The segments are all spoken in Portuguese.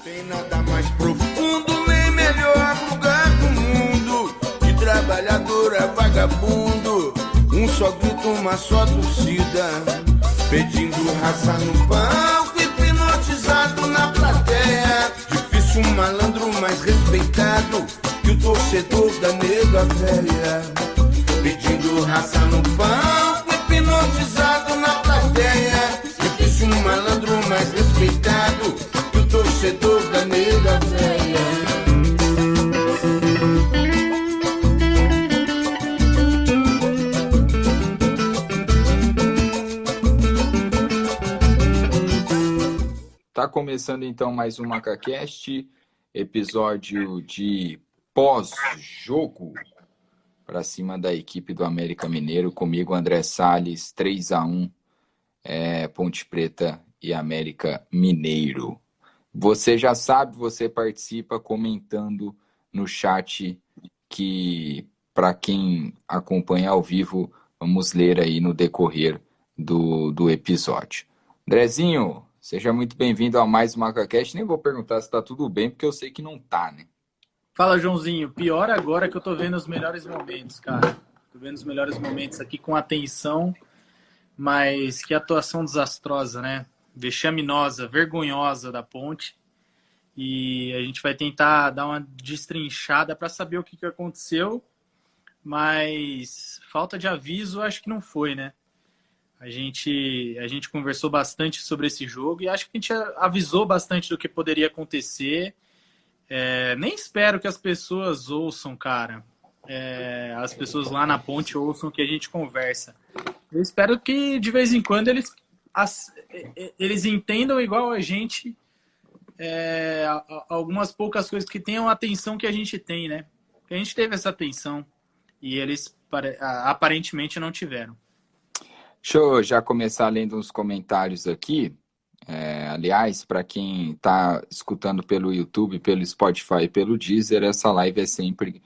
Tem nada mais profundo nem melhor lugar do mundo. De trabalhador a vagabundo, um só grito, uma só torcida, pedindo raça no palco, hipnotizado na plateia. Difícil um malandro mais respeitado que o torcedor da nega velha, pedindo raça no palco, hipnotizado na plateia. Difícil um malandro mais respeitado que o torcedor da nega velha. Tá começando então mais um MacaCast, episódio de pós-jogo para cima da equipe do América Mineiro, comigo André Salles, 3-1, Ponte Preta e América Mineiro. Você já sabe, você participa comentando no chat, que para quem acompanha ao vivo, vamos ler aí no decorrer do episódio. Andrezinho, seja muito bem-vindo a mais um MacaCast. Nem vou perguntar se tá tudo bem, porque eu sei que não tá, né? Fala, Joãozinho. Pior agora que eu tô vendo os melhores momentos, cara. Tô vendo os melhores momentos aqui com atenção, mas que atuação desastrosa, né? Vexaminosa, vergonhosa da Ponte. E a gente vai tentar dar uma destrinchada para saber o que aconteceu, mas falta de aviso acho que não foi, né? A gente conversou bastante sobre esse jogo e acho que a gente avisou bastante do que poderia acontecer. Nem espero que as pessoas ouçam, cara. As pessoas lá na Ponte ouçam o que a gente conversa. Eu espero que de vez em quando eles entendam igual a gente algumas poucas coisas, que tenham a atenção que a gente tem, né? A gente teve essa atenção e eles aparentemente não tiveram. Deixa eu já começar lendo uns comentários aqui. Aliás, para quem está escutando pelo YouTube, pelo Spotify, pelo Deezer, essa live é sempre...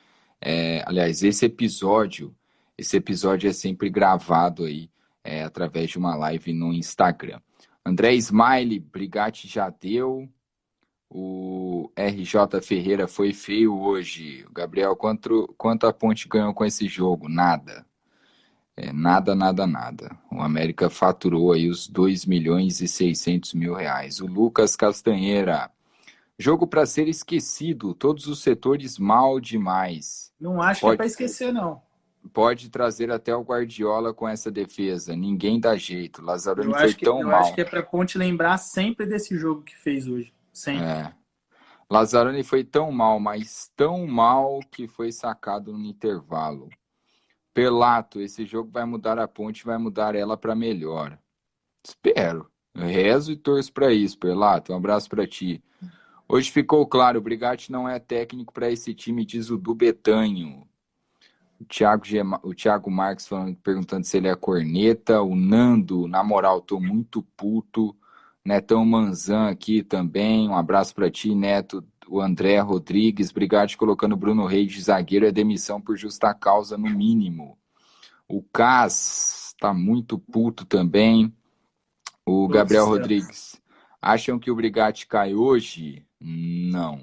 aliás, esse episódio é sempre gravado aí através de uma live no Instagram. André Smiley, Brigatti já deu. O RJ Ferreira, foi feio hoje. Gabriel, quanto a Ponte ganhou com esse jogo? Nada. Nada. O América faturou aí os 2.600.000 reais. O Lucas Castanheira, jogo para ser esquecido, todos os setores mal demais. Não acho que é para esquecer, não. Pode trazer até o Guardiola com essa defesa, ninguém dá jeito. Lazzaroni foi tão mal. Eu acho que é para a Ponte lembrar sempre desse jogo que fez hoje, sempre. Lazzaroni foi tão mal, mas tão mal que foi sacado no intervalo. Pelato, esse jogo vai mudar a Ponte, vai mudar ela para melhor. Espero. Eu rezo e torço para isso, Pelato. Um abraço para ti. Hoje ficou claro, o Brigatti não é técnico para esse time, diz o Du Betanho. O Thiago Marques perguntando se ele é corneta. O Nando, na moral, tô muito puto. Netão Manzan aqui também. Um abraço para ti, Neto. O André Rodrigues, Brigatti colocando Bruno Reis de zagueiro, é demissão por justa causa, no mínimo. O Cas tá muito puto também. O Gabriel Rodrigues, acham que o Brigatti cai hoje? Não.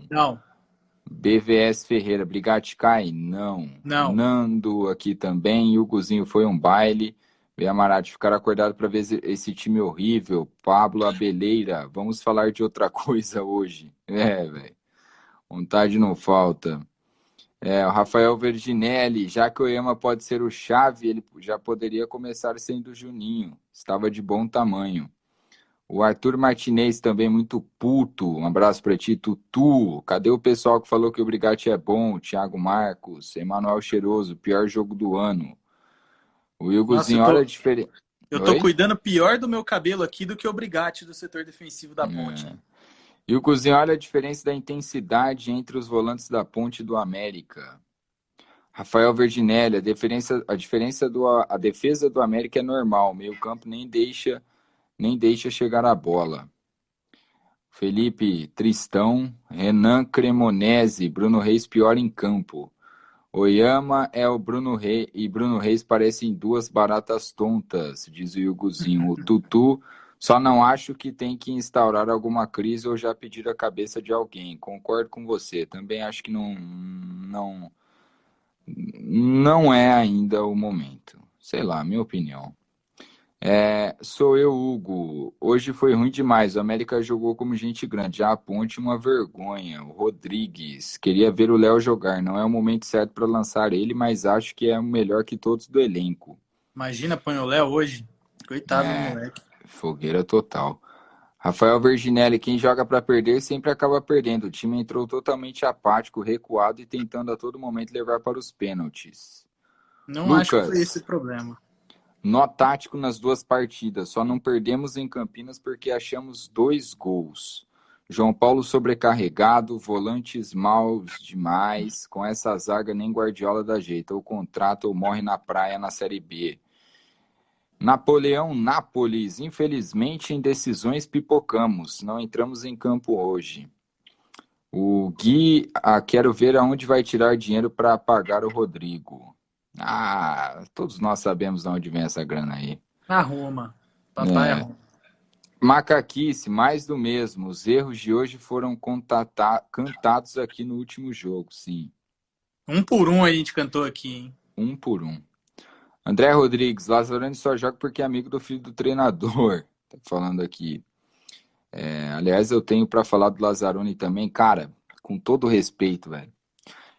BVS Ferreira, Brigatti cai? Não. Nando aqui também. E o Guzinho, foi um baile. Amarati, ficar acordado para ver esse time horrível. Pablo Abeleira, vamos falar de outra coisa hoje. Velho. Vontade não falta. O Rafael Verginelli, já que o Oyama pode ser o chave, ele já poderia começar sendo o Juninho. Estava de bom tamanho. O Arthur Martinez também muito puto. Um abraço para ti, Tutu. Cadê o pessoal que falou que o Brigatti é bom? Thiago Marcos, Emanuel Cheiroso, pior jogo do ano. O Hugozinho, olha a diferença. Eu tô cuidando pior do meu cabelo aqui do que o Brigatti do setor defensivo da Ponte. E o Cozinho, olha a diferença da intensidade entre os volantes da Ponte e do América. Rafael Verginelli, a defesa do América é normal. Meio campo nem deixa chegar a bola. Felipe Tristão, Renan Cremonese, Bruno Reis pior em campo. Oyama é o Bruno Reis e Bruno Reis parecem duas baratas tontas, diz o Hugozinho. O Tutu Só não acho que tem que instaurar alguma crise ou já pedir a cabeça de alguém. Concordo com você. Também acho que não é ainda o momento. Sei lá, minha opinião. Sou eu, Hugo. Hoje foi ruim demais. O América jogou como gente grande. Já a Ponte, uma vergonha. O Rodrigues. Queria ver o Léo jogar. Não é o momento certo para lançar ele, mas acho que é o melhor que todos do elenco. Imagina, põe o Léo hoje. Coitado do É, moleque. fogueira total. Rafael Verginelli, quem joga para perder sempre acaba perdendo. O time entrou totalmente apático, recuado e tentando a todo momento levar para os pênaltis. Não acho que foi esse o Lucas, problema. nó tático nas duas partidas. Só não perdemos em Campinas porque achamos 2 gols. João Paulo sobrecarregado, volantes maus demais. Com essa zaga nem Guardiola dá jeito. Ou contrata ou morre na praia na Série B. Napoleão Nápoles, infelizmente em decisões pipocamos, não entramos em campo hoje. O Gui, quero ver aonde vai tirar dinheiro para pagar o Rodrigo. Todos nós sabemos de onde vem essa grana aí. Arruma. Papai É, arruma. Macaquice, mais do mesmo. Os erros de hoje foram cantados aqui no último jogo, sim. Um por um a gente cantou aqui, hein? Um por um. André Rodrigues, Lazzaroni só joga porque é amigo do filho do treinador. Tá falando aqui. Aliás, eu tenho para falar do Lazzaroni também, cara, com todo respeito, velho.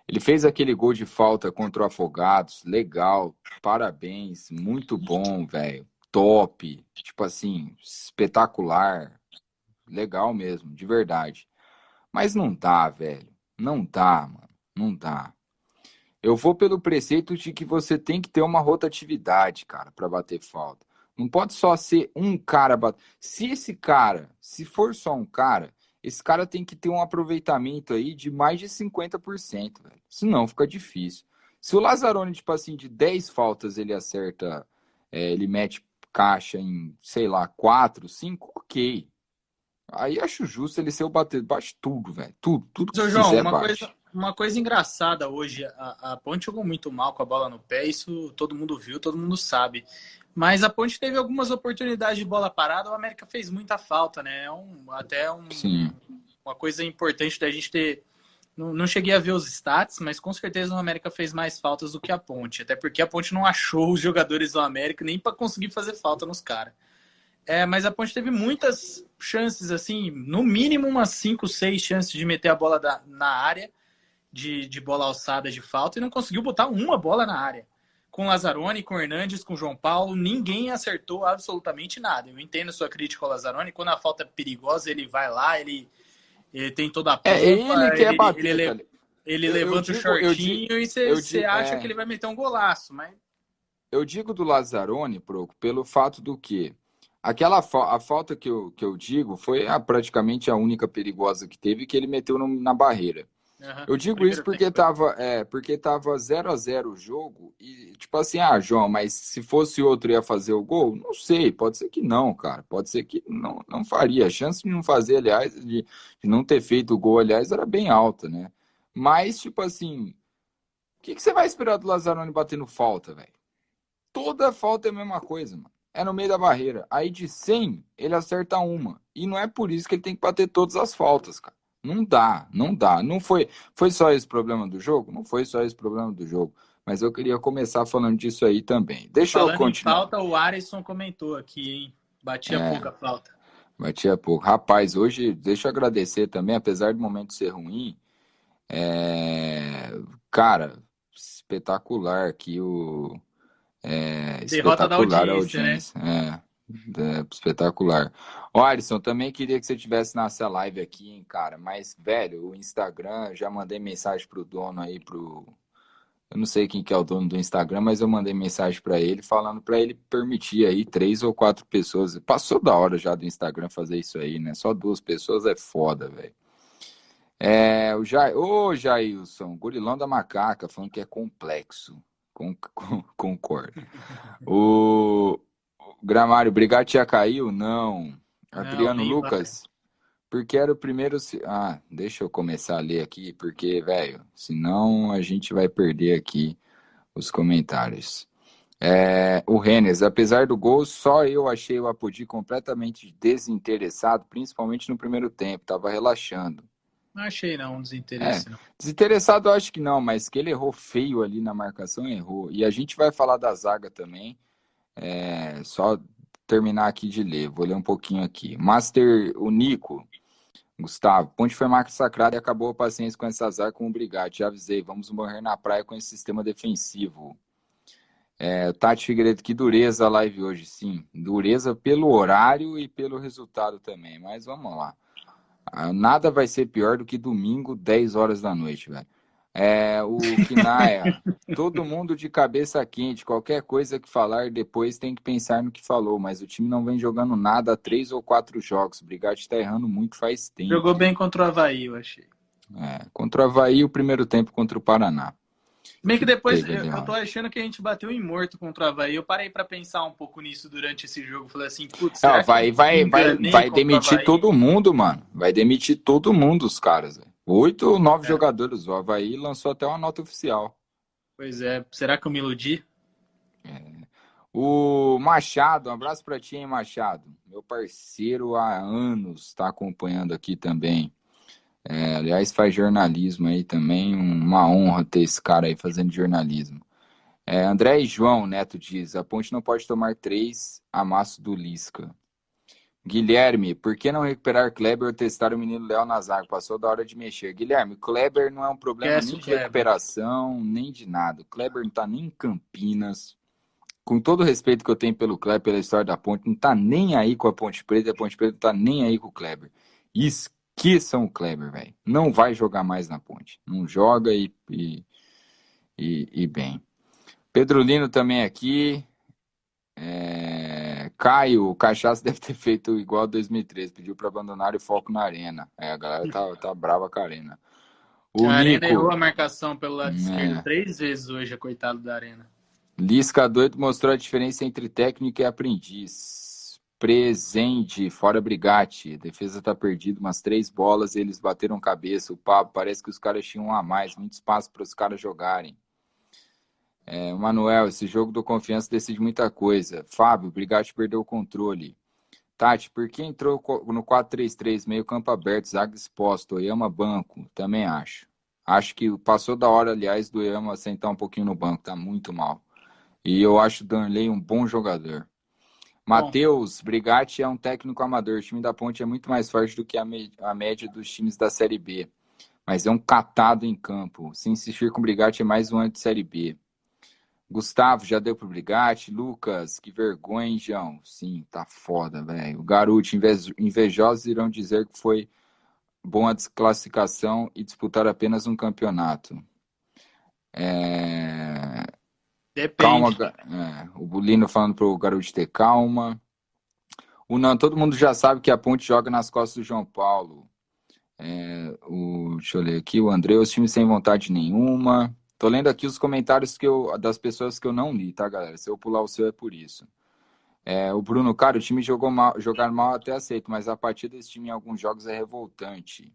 Ele fez aquele gol de falta contra o Afogados, legal, parabéns, muito bom, velho, top, tipo assim, espetacular, legal mesmo, de verdade. Mas não dá, velho, não dá, mano, não dá. Eu vou pelo preceito de que você tem que ter uma rotatividade, cara, para bater falta. Não pode só ser um cara bater. Se for só um cara, esse cara tem que ter um aproveitamento aí de mais de 50%, velho. Senão fica difícil. Se o Lazzaroni, tipo assim, de 10 faltas ele acerta, ele mete caixa em, sei lá, 4, 5, ok. Aí acho justo ele ser o batedor. Bate tudo, velho. Tudo Seu que João, quiser, bate. uma coisa engraçada hoje, a Ponte jogou muito mal com a bola no pé, isso todo mundo viu, todo mundo sabe. Mas a Ponte teve algumas oportunidades de bola parada, o América fez muita falta, né? Sim. Uma coisa importante da gente ter. Não cheguei a ver os stats, mas com certeza o América fez mais faltas do que a Ponte. Até porque a Ponte não achou os jogadores do América nem para conseguir fazer falta nos caras. Mas a Ponte teve muitas chances, assim, no mínimo umas 5, 6 chances de meter a bola na área, de bola alçada de falta, e não conseguiu botar uma bola na área. Com Lazzaroni, com Hernandes, com João Paulo, ninguém acertou absolutamente nada. Eu entendo a sua crítica ao Lazzaroni, quando a falta é perigosa, ele vai lá, ele tem toda a pompa, Ele quer bater, cara. ele levanta o shortinho e você acha que ele vai meter um golaço, mas... Eu digo do Lazzaroni, Proco, pelo fato do que a falta que eu digo foi praticamente a única perigosa que teve, que ele meteu na barreira. Eu digo isso porque tava 0-0 o jogo e tipo assim, João, mas se fosse outro ia fazer o gol? Não sei, pode ser que não, cara. Pode ser que não faria. A chance de não fazer, aliás, de não ter feito o gol, aliás, era bem alta, né? Mas, tipo assim, o que você vai esperar do Lazzaroni batendo falta, velho? Toda falta é a mesma coisa, mano. É no meio da barreira. Aí de 100, ele acerta uma. E não é por isso que ele tem que bater todas as faltas, cara. Não dá, não dá. Não foi só esse problema do jogo? Não foi só esse problema do jogo. Mas eu queria começar falando disso aí também. Deixa eu continuar. Falando em falta, o Arisson comentou aqui, hein? Batia pouca falta. Batia pouco. Rapaz, hoje, deixa eu agradecer também, apesar do momento ser ruim. Cara, espetacular aqui o... Derrota da espetacular audiência, né? Espetacular. Ó, Alisson, também queria que você tivesse nessa live aqui, hein, cara. Mas, velho, o Instagram, já mandei mensagem pro dono aí, eu não sei quem que é o dono do Instagram, mas eu mandei mensagem para ele, falando para ele permitir aí 3 ou 4 pessoas. Passou da hora já do Instagram fazer isso aí, né? Só 2 pessoas é foda, velho. Ô, Jailson, Gurilão da Macaca, falando que é complexo. Concordo. O Gramário, Brigatti já caiu? Não. Adriano Lucas, porque era o primeiro... deixa eu começar a ler aqui, porque, velho, senão a gente vai perder aqui os comentários. O Rennes, apesar do gol, só eu achei o Apodi completamente desinteressado, principalmente no primeiro tempo, tava relaxando. Não achei não, um É, desinteresse não. desinteressado eu acho que não, mas que ele errou feio ali na marcação, errou. E a gente vai falar da zaga também, só terminar aqui de ler, vou ler um pouquinho aqui. O Nico, Gustavo, Ponte foi massacrada e acabou a paciência com essa zaga com o Brigatti. Já avisei, vamos morrer na praia com esse sistema defensivo. Tati Figueiredo, que dureza a live hoje, sim. Dureza pelo horário e pelo resultado também, mas vamos lá. Nada vai ser pior do que domingo, 10 horas da noite, velho. O Kinaya, todo mundo de cabeça quente, qualquer coisa que falar depois tem que pensar no que falou, mas o time não vem jogando nada há 3 ou 4 jogos. O Brigatti tá errando muito faz tempo. Jogou bem contra o Avaí, eu achei. Contra o Avaí, o primeiro tempo contra o Paraná. Bem que depois eu tô achando que a gente bateu em morto contra o Avaí. Eu parei pra pensar um pouco nisso durante esse jogo. Falei assim, putz, O Avaí vai demitir todo mundo, mano. Vai demitir todo mundo, os caras. Véio. 8 ou 9 jogadores. O Avaí lançou até uma nota oficial. Pois é. Será que eu me iludi? O Machado, um abraço pra ti, hein, Machado. Meu parceiro há anos tá acompanhando aqui também. Aliás, faz jornalismo aí também. Uma honra ter esse cara aí fazendo jornalismo. André e João Neto diz: a Ponte não pode tomar 3 amasso do Lisca. Guilherme, por que não recuperar Kleber ou testar o menino Léo na zaga? Passou da hora de mexer. Guilherme, Kleber não é um problema nem de recuperação, nem de nada. O Kleber não tá nem em Campinas. Com todo o respeito que eu tenho pelo Kleber, pela história da Ponte, não tá nem aí com a Ponte Preta, e a Ponte Preta não tá nem aí com o Kleber. Esqueçam o Kleber, velho. Não vai jogar mais na Ponte. Não joga e bem. Pedro Lino também aqui. Caio, o Cachaça deve ter feito igual a 2013. Pediu para abandonar o foco na Arena. A galera tá brava com a Arena. A Arena errou a marcação pelo lado esquerdo 3 vezes hoje, coitado da Arena. Lisca doido mostrou a diferença entre técnico e aprendiz. Presente, fora Brigatti. A defesa tá perdida, umas 3 bolas, eles bateram cabeça. O papo, parece que os caras tinham um a mais, muito espaço para os caras jogarem. Manuel, esse jogo do Confiança decide muita coisa. Fábio, Brigatti perdeu o controle. Tati, por que entrou no 4-3-3, meio campo aberto, zaga exposto, Oyama banco? Também acho. Acho que passou da hora, aliás, do Oyama sentar um pouquinho no banco, tá muito mal. E eu acho o Danley um bom jogador. Matheus, Brigatti é um técnico amador. O time da Ponte é muito mais forte do que a média dos times da Série B. Mas é um catado em campo. Se insistir com o Brigatti é mais um ano de Série B. Gustavo, já deu pro Brigatti. Lucas, que vergonha, hein, João? Sim, tá foda, velho. O Garoto, invejosos irão dizer que foi bom a desclassificação e disputar apenas um campeonato. Depende. Calma, o Bulino falando pro Garoto ter calma. Todo mundo já sabe que a Ponte joga nas costas do João Paulo. Deixa eu ler aqui. O André, os times sem vontade nenhuma. Tô lendo aqui os comentários das pessoas que eu não li, tá, galera? Se eu pular o seu é por isso. O Bruno, cara, o time jogar mal até aceito, mas a partida desse time em alguns jogos é revoltante.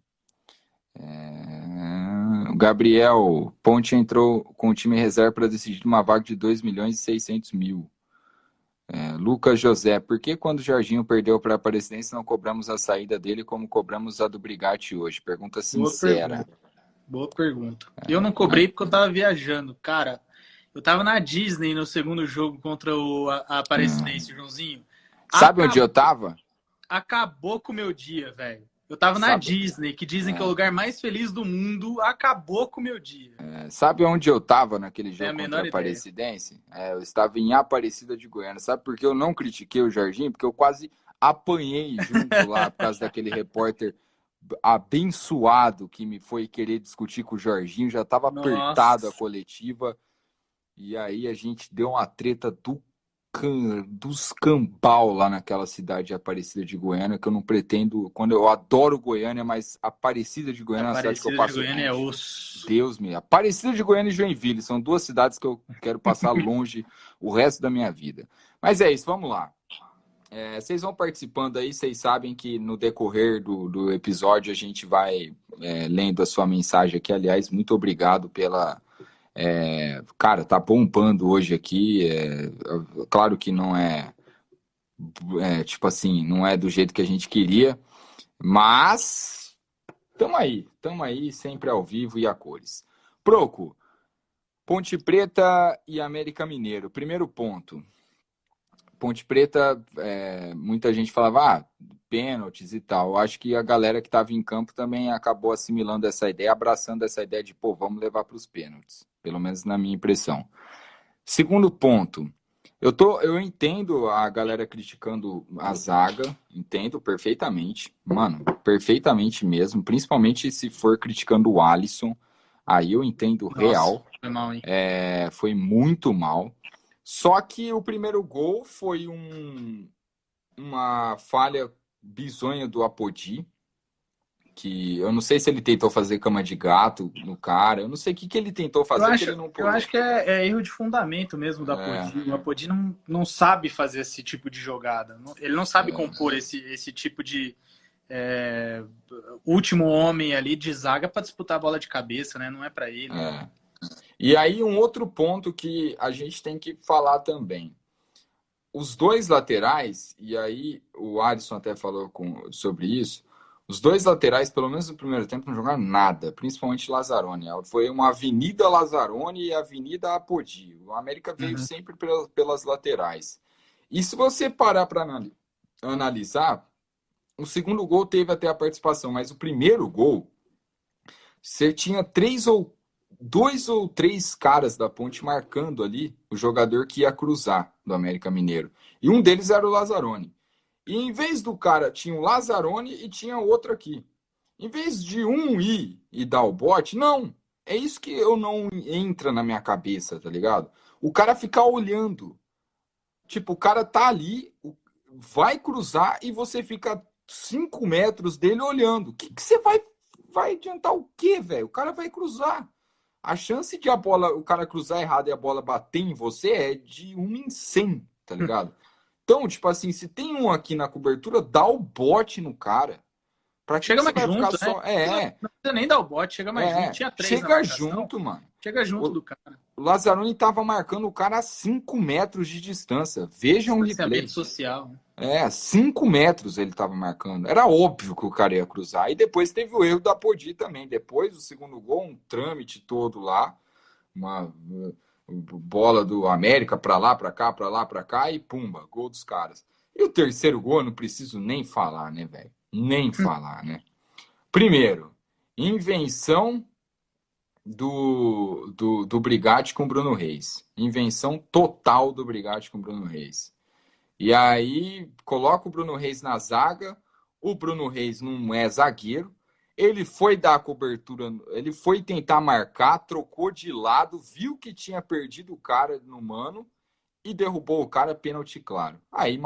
O Gabriel, Ponte entrou com o time reserva para decidir uma vaga de 2.600.000. Lucas José, por que quando o Jorginho perdeu para a Aparecidense não cobramos a saída dele como cobramos a do Brigatti hoje? Pergunta sincera. Boa pergunta. Eu não cobrei porque eu tava viajando. Cara, eu tava na Disney no segundo jogo contra a Aparecidense, Joãozinho. Sabe onde eu tava? Acabou com o meu dia, velho. Eu tava na Disney, que dizem que é o lugar mais feliz do mundo. Acabou com o meu dia. Sabe onde eu tava naquele jogo contra a Aparecidense? Eu estava em Aparecida de Goiânia. Sabe por que eu não critiquei o Jorginho? Porque eu quase apanhei junto lá por causa daquele repórter abençoado que me foi querer discutir com o Jorginho, já estava apertado a coletiva, e aí a gente deu uma treta dos cambal lá naquela cidade de Aparecida de Goiânia, que eu não pretendo, eu adoro Goiânia, mas Aparecida de Goiânia é uma cidade que eu passo Goiânia longe. É osso. Deus me... Aparecida de Goiânia e Joinville, são 2 cidades que eu quero passar longe o resto da minha vida. Mas é isso, vamos lá. Vocês vão participando aí, vocês sabem que no decorrer do episódio a gente vai lendo a sua mensagem aqui. Aliás, muito obrigado pela Cara, tá bombando hoje aqui. Claro que não tipo assim, não é do jeito que a gente queria, mas tamo aí, sempre ao vivo e a cores. Proco, Ponte Preta e América Mineiro. Primeiro ponto. Ponte Preta, muita gente falava, pênaltis e tal. Eu acho que a galera que estava em campo também acabou assimilando essa ideia, abraçando essa ideia de, pô, vamos levar para os pênaltis. Pelo menos na minha impressão. Segundo ponto, eu entendo a galera criticando a zaga, entendo perfeitamente, mano, perfeitamente mesmo, principalmente se for criticando o Alisson, aí eu entendo real. Nossa, foi mal, hein? Foi muito mal. Só que o primeiro gol foi uma falha bizonha do Apodi, que eu não sei se ele tentou fazer cama de gato no cara, eu não sei o que ele tentou fazer, que ele não Eu pulou. acho que é erro de fundamento mesmo do Apodi. O Apodi não sabe fazer esse tipo de jogada. Ele não sabe compor esse tipo de último homem ali de zaga para disputar a bola de cabeça, né? Não é para ele. E aí um outro ponto que a gente tem que falar também. Os dois laterais, e aí o Alisson até falou sobre isso, os dois laterais, pelo menos no primeiro tempo, não jogaram nada, principalmente Lazzaroni. Foi uma avenida Lazzaroni e avenida Apodi. O América veio sempre pelas laterais. E se você parar para analisar, o segundo gol teve até a participação, mas o primeiro gol, você tinha dois ou três caras da Ponte marcando ali o jogador que ia cruzar do América Mineiro. E um deles era o Lazzaroni. E em vez do cara, tinha o Lazzaroni e tinha outro aqui. Em vez de um ir e dar o bote, não. É isso que eu não entra na minha cabeça, tá ligado? O cara ficar olhando. Tipo, o cara tá ali, vai cruzar e você fica 5 metros dele olhando. O que você vai adiantar o quê, velho? O cara vai cruzar. A chance de o cara cruzar errado e a bola bater em você é de 1 em 100, tá ligado? Então, tipo assim, se tem um aqui na cobertura, dá o bote no cara. Pra que chega você mais vai junto, ficar né? Não precisa nem dar o bote, chega mais junto. Tinha 3 chega junto, mano. Chega junto do cara. O Lazzaroni tava marcando o cara a 5 metros de distância. Vejam o replay. Social. 5 metros ele tava marcando. Era óbvio que o cara ia cruzar. E depois teve o erro da Apodi também. Depois do segundo gol, um trâmite todo lá. Uma bola do América pra lá, pra cá, pra lá, pra cá. E pumba, gol dos caras. E o terceiro gol, eu não preciso nem falar, né, velho? Nem falar, né? Primeiro, invenção do Brigatti com o Bruno Reis. Invenção total do Brigatti com o Bruno Reis. E aí, coloca o Bruno Reis na zaga. O Bruno Reis não é zagueiro. Ele foi dar a cobertura, ele foi tentar marcar, trocou de lado, viu que tinha perdido o cara no mano e derrubou o cara, pênalti claro. Aí,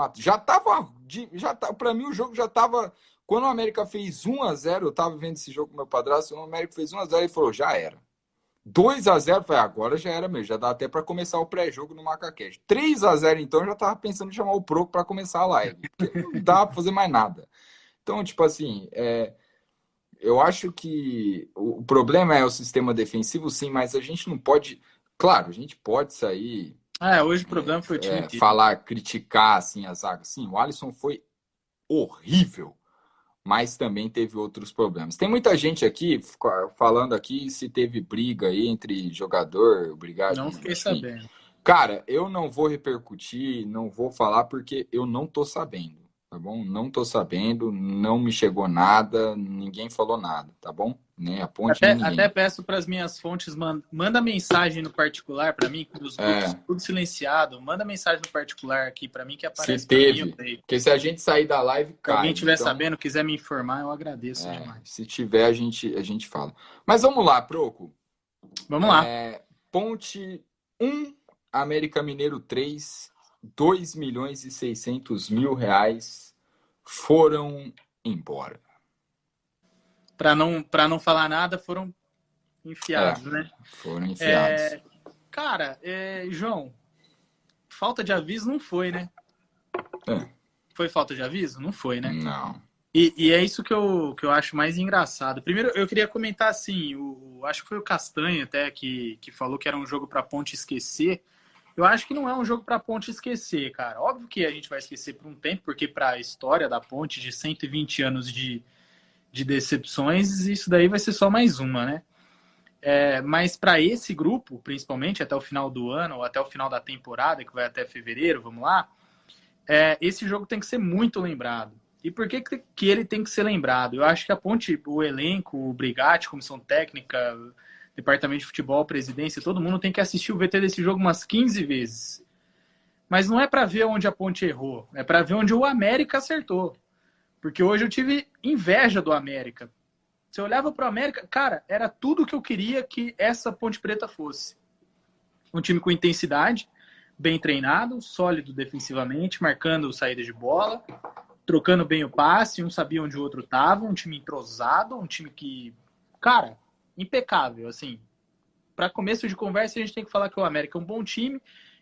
pra mim o jogo já tava... Quando o América fez 1-0, eu tava vendo esse jogo com meu padrasto, o América fez 1-0 e falou, já era. 2-0, falei, agora já era mesmo, já dá até para começar o pré-jogo no Macaquete. 3-0, então, eu já tava pensando em chamar o Proco para começar a live, porque não dá para fazer mais nada. Então, tipo assim, eu acho que o problema é o sistema defensivo, sim, mas a gente não pode... Claro, a gente pode sair... hoje o problema foi o time inteiro. Falar, criticar, assim, a zaga. Sim, o Alisson foi horrível, mas também teve outros problemas. Tem muita gente aqui falando aqui se teve briga aí entre jogador, Brigatti. Não fiquei sabendo. Cara, eu não vou repercutir, não vou falar porque eu não tô sabendo, tá bom? Não tô sabendo, não me chegou nada, ninguém falou nada, tá bom? Nem a Ponte, nem ninguém. Até peço para as minhas fontes, manda mensagem no particular para mim, os grupos tudo silenciado, manda mensagem no particular aqui para mim que aparece. Se teve, porque se a gente sair da live, cai. Se alguém estiver sabendo, quiser me informar, eu agradeço demais. Se tiver, a gente fala. Mas vamos lá, Proco. Vamos lá. Ponte 1, América Mineiro 3, 2.600.000 reais foram embora. Para não falar nada, foram enfiados, né? Foram enfiados. Cara, João, falta de aviso não foi, né? Foi falta de aviso? Não foi, né? Não. E é isso que eu acho mais engraçado. Primeiro, eu queria comentar assim, acho que foi o Castanho até que falou que era um jogo para a Ponte esquecer. Eu acho que não é um jogo para a Ponte esquecer, cara. Óbvio que a gente vai esquecer por um tempo, porque para a história da Ponte de 120 anos de decepções, isso daí vai ser só mais uma, né? Mas para esse grupo, principalmente até o final do ano, ou até o final da temporada, que vai até fevereiro, vamos lá, esse jogo tem que ser muito lembrado. E por que ele tem que ser lembrado? Eu acho que a Ponte, o elenco, o Brigatti, comissão técnica, departamento de futebol, presidência, todo mundo tem que assistir o VT desse jogo umas 15 vezes. Mas não é para ver onde a Ponte errou, é para ver onde o América acertou. Porque hoje eu tive inveja do América. Você olhava para o América, cara, era tudo que eu queria que essa Ponte Preta fosse. Um time com intensidade, bem treinado, sólido defensivamente, marcando saídas de bola, trocando bem o passe, um sabia onde o outro estava, um time entrosado, um time que, cara, impecável, assim. Para começo de conversa, a gente tem que falar que o América é um bom time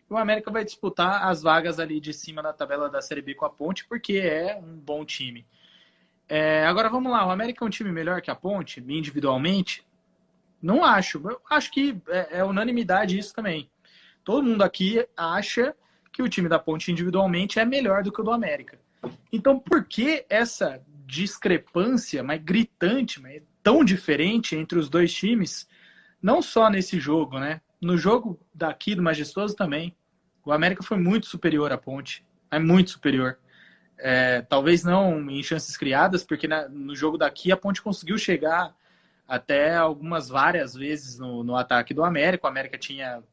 e o América vai disputar as vagas ali de cima na tabela da Série B com a Ponte, porque é um bom time. Agora vamos lá, o América é um time melhor que a Ponte, individualmente? Não acho. Eu acho que é unanimidade isso também. Todo mundo aqui acha que o time da Ponte individualmente é melhor do que o do América. Então, por que essa discrepância mais gritante, mas tão diferente entre os dois times? Não só nesse jogo, né? No jogo daqui do Majestoso também. O América foi muito superior à Ponte. É muito superior. Talvez não em chances criadas, porque no jogo daqui a Ponte conseguiu chegar até várias vezes no ataque do América. O América tinha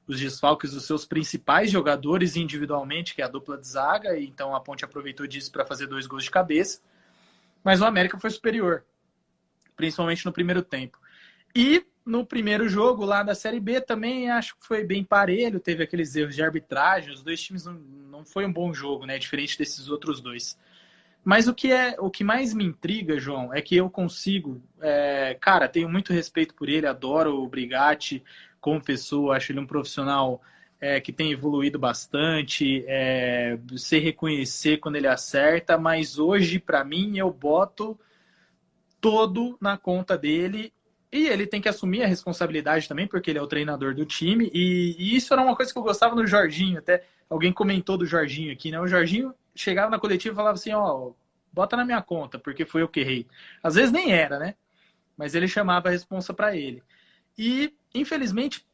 os desfalques dos seus principais jogadores individualmente, que é a dupla de zaga, e então a Ponte aproveitou disso para fazer 2 gols de cabeça. Mas o América foi superior, principalmente no primeiro tempo. E no primeiro jogo lá da Série B também acho que foi bem parelho, teve aqueles erros de arbitragem, os dois times não foi um bom jogo, né? Diferente desses outros dois. Mas o que mais me intriga, João, é que eu consigo... cara, tenho muito respeito por ele, adoro o Brigatti como pessoa, acho ele um profissional que tem evoluído bastante, sei reconhecer quando ele acerta, mas hoje, para mim, eu boto todo na conta dele e ele tem que assumir a responsabilidade também, porque ele é o treinador do time, e isso era uma coisa que eu gostava no Jorginho, até alguém comentou do Jorginho aqui, né? O Jorginho chegava na coletiva e falava assim, bota na minha conta, porque foi eu que errei. Às vezes nem era, né? Mas ele chamava a responsa para ele. E, infelizmente,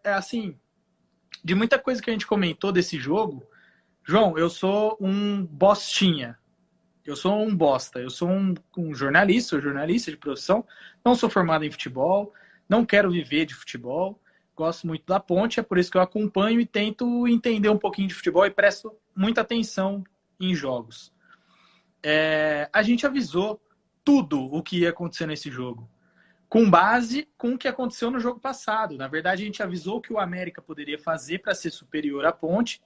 assim, de muita coisa que a gente comentou desse jogo, João, eu sou um bostinha. Eu sou um bosta. Eu sou um jornalista de profissão. Não sou formado em futebol. Não quero viver de futebol. Gosto muito da Ponte. É por isso que eu acompanho e tento entender um pouquinho de futebol e presto muita atenção em jogos. A gente avisou tudo o que ia acontecer nesse jogo, com base com o que aconteceu no jogo passado. Na verdade, a gente avisou o que o América poderia fazer para ser superior à Ponte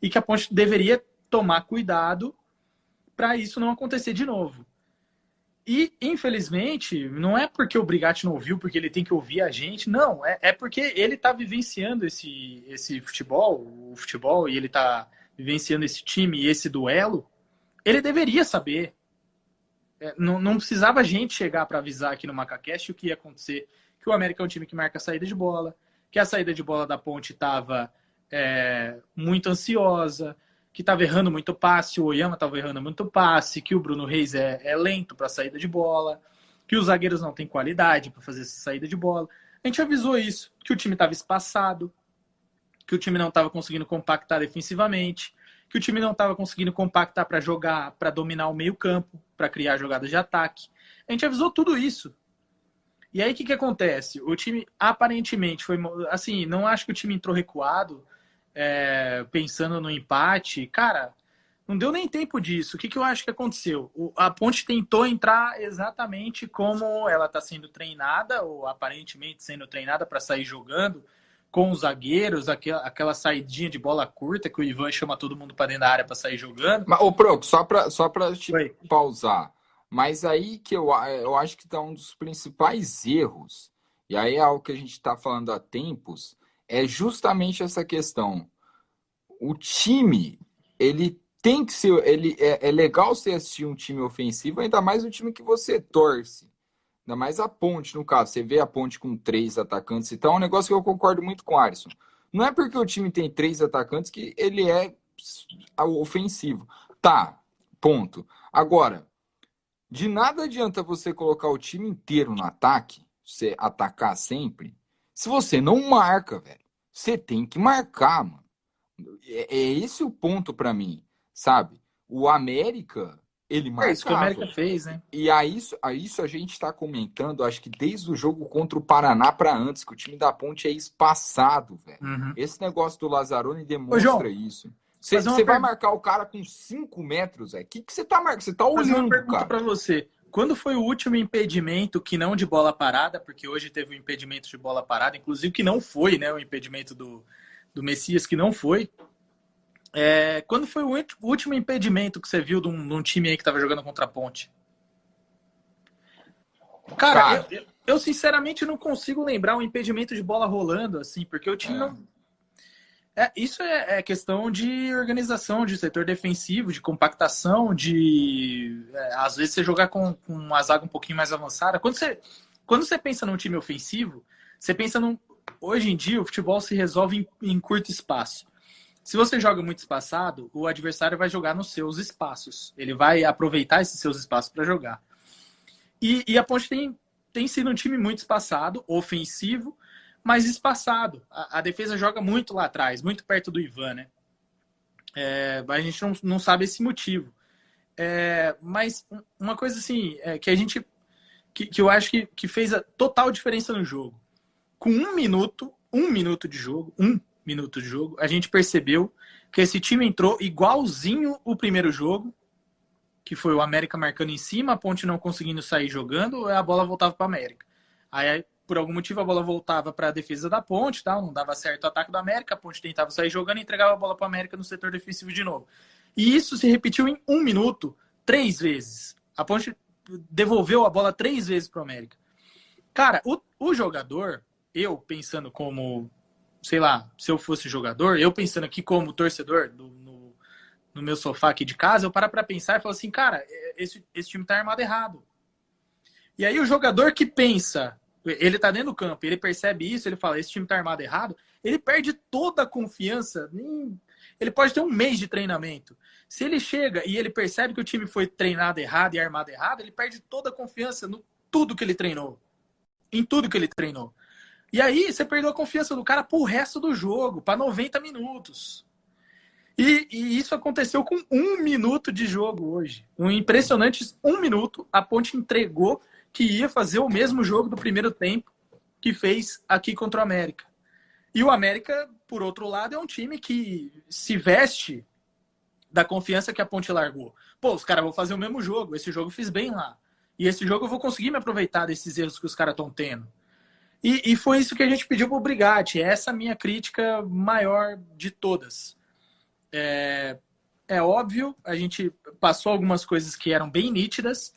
e que a Ponte deveria tomar cuidado para isso não acontecer de novo. E, infelizmente, não é porque o Brigatti não ouviu, porque ele tem que ouvir a gente, não. É porque ele está vivenciando esse futebol, o futebol, e ele está vivenciando esse time e esse duelo. Ele deveria saber. Não precisava a gente chegar para avisar aqui no MacaCast o que ia acontecer. Que o América é um time que marca a saída de bola, que a saída de bola da Ponte estava muito ansiosa, que estava errando muito passe, o Oyama estava errando muito passe, que o Bruno Reis é lento para a saída de bola, que os zagueiros não têm qualidade para fazer essa saída de bola. A gente avisou isso, que o time estava espaçado, que o time não estava conseguindo compactar defensivamente, que o time não estava conseguindo compactar para jogar, para dominar o meio-campo, para criar jogadas de ataque. A gente avisou tudo isso. E aí o que acontece? O time aparentemente foi assim, não acho que o time entrou recuado, pensando no empate. Cara, não deu nem tempo disso. O que eu acho que aconteceu? A Ponte tentou entrar exatamente como ela está sendo treinada, ou aparentemente sendo treinada para sair jogando, com os zagueiros, aquela saidinha de bola curta que o Ivan chama todo mundo para dentro da área para sair jogando. Mas, Proco, só para te pausar. Mas aí que eu acho que está um dos principais erros, e aí é algo que a gente está falando há tempos, é justamente essa questão. O time, ele tem que ser. É legal você assistir um time ofensivo, ainda mais o time que você torce. Ainda mais a Ponte, no caso. Você vê a Ponte com 3 atacantes, então é um negócio que eu concordo muito com o Alisson. Não é porque o time tem 3 atacantes que ele é ofensivo. Tá, ponto. Agora, de nada adianta você colocar o time inteiro no ataque, você atacar sempre, se você não marca, velho. Você tem que marcar, mano. É esse o ponto pra mim, sabe? O América, ele marcava. É isso que o América fez, né? E a isso a gente tá comentando, acho que desde o jogo contra o Paraná pra antes, que o time da Ponte é espaçado, velho. Uhum. Esse negócio do Lazzaroni demonstra isso. Você vai marcar o cara com 5 metros, velho. O que você tá marcando? Você tá olhando, fazer uma pergunta cara. Pra você. Quando foi o último impedimento que não de bola parada, porque hoje teve um impedimento de bola parada, inclusive que não foi, né? O impedimento do Messias, que não foi. Quando foi o último impedimento que você viu de um time aí que tava jogando contra a Ponte? Cara, eu sinceramente não consigo lembrar um impedimento de bola rolando, assim, porque o time não... Isso é questão de organização, de setor defensivo, de compactação, às vezes você jogar com uma zaga um pouquinho mais avançada. Quando você pensa num time ofensivo, você pensa hoje em dia o futebol se resolve em curto espaço. Se você joga muito espaçado, o adversário vai jogar nos seus espaços. Ele vai aproveitar esses seus espaços para jogar. E a Ponte tem sido um time muito espaçado, ofensivo, mas espaçado. A defesa joga muito lá atrás, muito perto do Ivan, né? A gente não sabe esse motivo. Mas uma coisa assim, que eu acho que fez a total diferença no jogo. Com um minuto de jogo, a gente percebeu que esse time entrou igualzinho o primeiro jogo, que foi o América marcando em cima, a Ponte não conseguindo sair jogando, a bola voltava para o América. Aí, por algum motivo, a bola voltava para a defesa da Ponte, tá? Não dava certo o ataque do América, a Ponte tentava sair jogando e entregava a bola para o América no setor defensivo de novo. E isso se repetiu em 1 minuto, 3 vezes. A Ponte devolveu a bola 3 vezes para o América. Cara, o jogador, eu pensando como, sei lá, se eu fosse jogador, eu pensando aqui como torcedor no meu sofá aqui de casa, eu paro para pensar e falo assim, cara, esse time tá armado errado. E aí o jogador que pensa, ele tá dentro do campo, ele percebe isso, ele fala, esse time tá armado errado, ele perde toda a confiança, ele pode ter um mês de treinamento. Se ele chega e ele percebe que o time foi treinado errado e armado errado, ele perde toda a confiança em tudo que ele treinou. E aí você perdeu a confiança do cara pro resto do jogo, para 90 minutos. E isso aconteceu com 1 minuto de jogo hoje. Um impressionante 1 minuto, a Ponte entregou que ia fazer o mesmo jogo do primeiro tempo que fez aqui contra o América. E o América, por outro lado, é um time que se veste da confiança que a Ponte largou. Pô, os caras vão fazer o mesmo jogo. Esse jogo eu fiz bem lá. E esse jogo eu vou conseguir me aproveitar desses erros que os caras estão tendo. E foi isso que a gente pediu pro Brigatti. Essa é a minha crítica maior de todas. É óbvio, a gente passou algumas coisas que eram bem nítidas,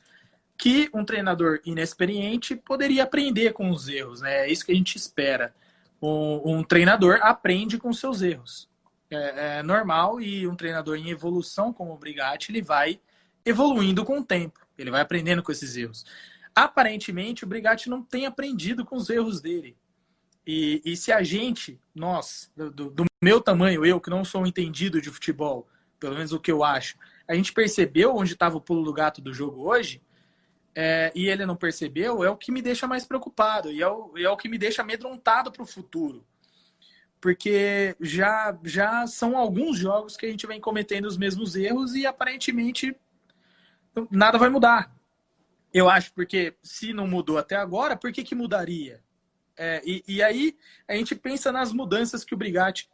que um treinador inexperiente poderia aprender com os erros, né? É isso que a gente espera. Um treinador aprende com seus erros. É normal, e um treinador em evolução como o Brigatti, ele vai evoluindo com o tempo. Ele vai aprendendo com esses erros. Aparentemente, o Brigatti não tem aprendido com os erros dele. E se a gente, nós, do meu tamanho, eu que não sou um entendido de futebol, pelo menos o que eu acho, a gente percebeu onde estava o pulo do gato do jogo hoje, e ele não percebeu, é o que me deixa mais preocupado, e é o que me deixa amedrontado para o futuro. Porque já são alguns jogos que a gente vem cometendo os mesmos erros e aparentemente nada vai mudar. Eu acho, porque se não mudou até agora, por que mudaria? E aí a gente pensa nas mudanças que o Brigatti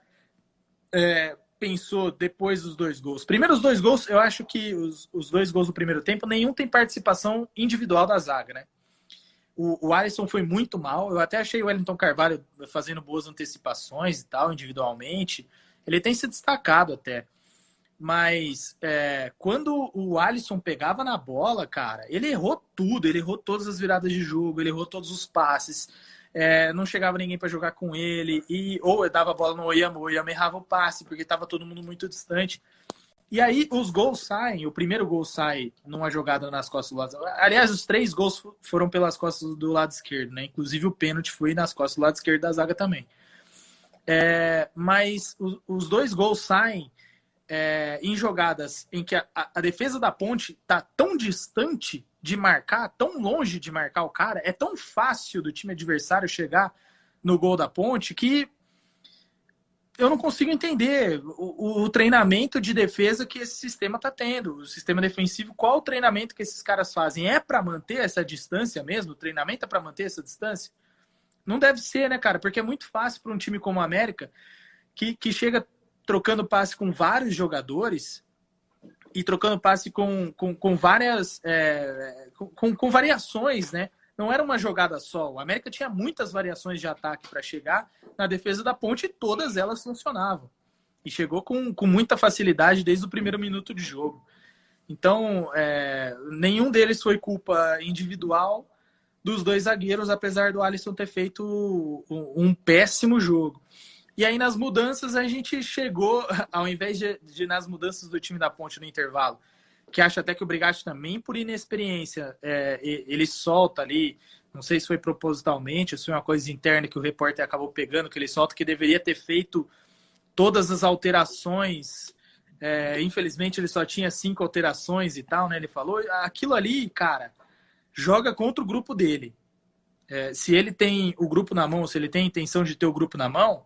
pensou depois dos 2 gols. Primeiro, os 2 gols, eu acho que os 2 gols do primeiro tempo, nenhum tem participação individual da zaga, né? O Alisson foi muito mal. Eu até achei o Wellington Carvalho fazendo boas antecipações e tal, individualmente. Ele tem se destacado até. Mas quando o Alisson pegava na bola, cara, ele errou tudo. Ele errou todas as viradas de jogo, ele errou todos os passes. Não chegava ninguém para jogar com ele. Ou eu dava a bola no Oyama, o Oyama errava o passe, porque estava todo mundo muito distante. E aí os gols saem, o primeiro gol sai numa jogada nas costas do lado. Aliás, os 3 gols foram pelas costas do lado esquerdo, né? Inclusive o pênalti foi nas costas do lado esquerdo da zaga também. Mas os 2 gols saem em jogadas em que a defesa da Ponte tá tão distante de marcar, tão longe de marcar o cara, é tão fácil do time adversário chegar no gol da Ponte que eu não consigo entender o treinamento de defesa que esse sistema está tendo. O sistema defensivo, qual o treinamento que esses caras fazem? É para manter essa distância mesmo? O treinamento é para manter essa distância? Não deve ser, né, cara? Porque é muito fácil para um time como a América, que chega trocando passe com vários jogadores e trocando passe com várias... com variações, né? Não era uma jogada só. O América tinha muitas variações de ataque para chegar na defesa da Ponte e todas elas funcionavam. E chegou com muita facilidade desde o primeiro minuto de jogo. Então, nenhum deles foi culpa individual dos 2 zagueiros, apesar do Alisson ter feito um péssimo jogo. E aí, nas mudanças, a gente chegou, ao invés de nas mudanças do time da Ponte no intervalo, que acho até que o Brigatti também, por inexperiência, ele solta ali, não sei se foi propositalmente, ou se foi uma coisa interna que o repórter acabou pegando, que ele solta, que deveria ter feito todas as alterações. Infelizmente, ele só tinha 5 alterações e tal, né? Ele falou, aquilo ali, cara, joga contra o grupo dele. Se ele tem o grupo na mão, se ele tem a intenção de ter o grupo na mão,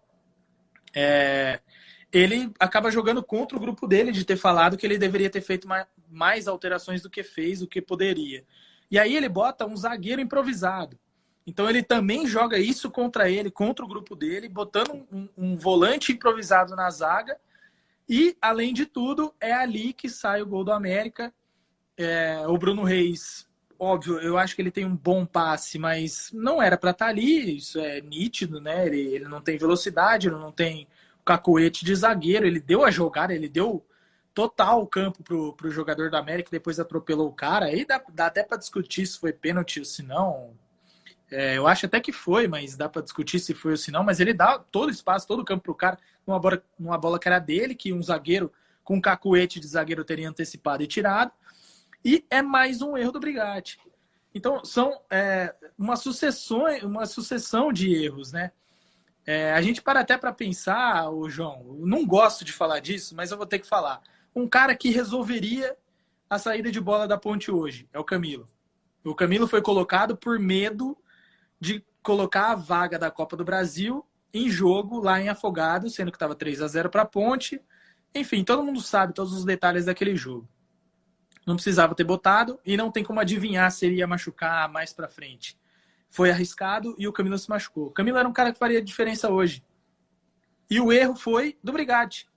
ele acaba jogando contra o grupo dele de ter falado que ele deveria ter feito mais alterações do que fez, do que poderia. E aí ele bota um zagueiro improvisado. Então ele também joga isso contra ele, contra o grupo dele, botando um volante improvisado na zaga. E, além de tudo, é ali que sai o gol do América. O Bruno Reis, óbvio, eu acho que ele tem um bom passe, mas não era para estar ali, isso é nítido, né? Ele não tem velocidade, ele não tem cacuete de zagueiro, ele deu a jogada, ele deu total o campo pro jogador da América, depois atropelou o cara. Aí dá até para discutir se foi pênalti ou se não. Eu acho até que foi, mas dá para discutir se foi ou se não. Mas ele dá todo o espaço, todo o campo pro cara, numa bola que era dele, que um zagueiro com um cacuete de zagueiro teria antecipado e tirado. E é mais um erro do Brigatti. Então, são uma sucessão de erros, né? A gente para até para pensar, João, eu não gosto de falar disso, mas eu vou ter que falar. Um cara que resolveria a saída de bola da Ponte hoje é o Camilo. O Camilo foi colocado por medo de colocar a vaga da Copa do Brasil em jogo lá em Afogados, sendo que estava 3-0 para a Ponte. Enfim, todo mundo sabe todos os detalhes daquele jogo. Não precisava ter botado e não tem como adivinhar se ele ia machucar mais para frente. Foi arriscado e o Camilo se machucou. O Camilo era um cara que faria diferença hoje. E o erro foi do Brigatti.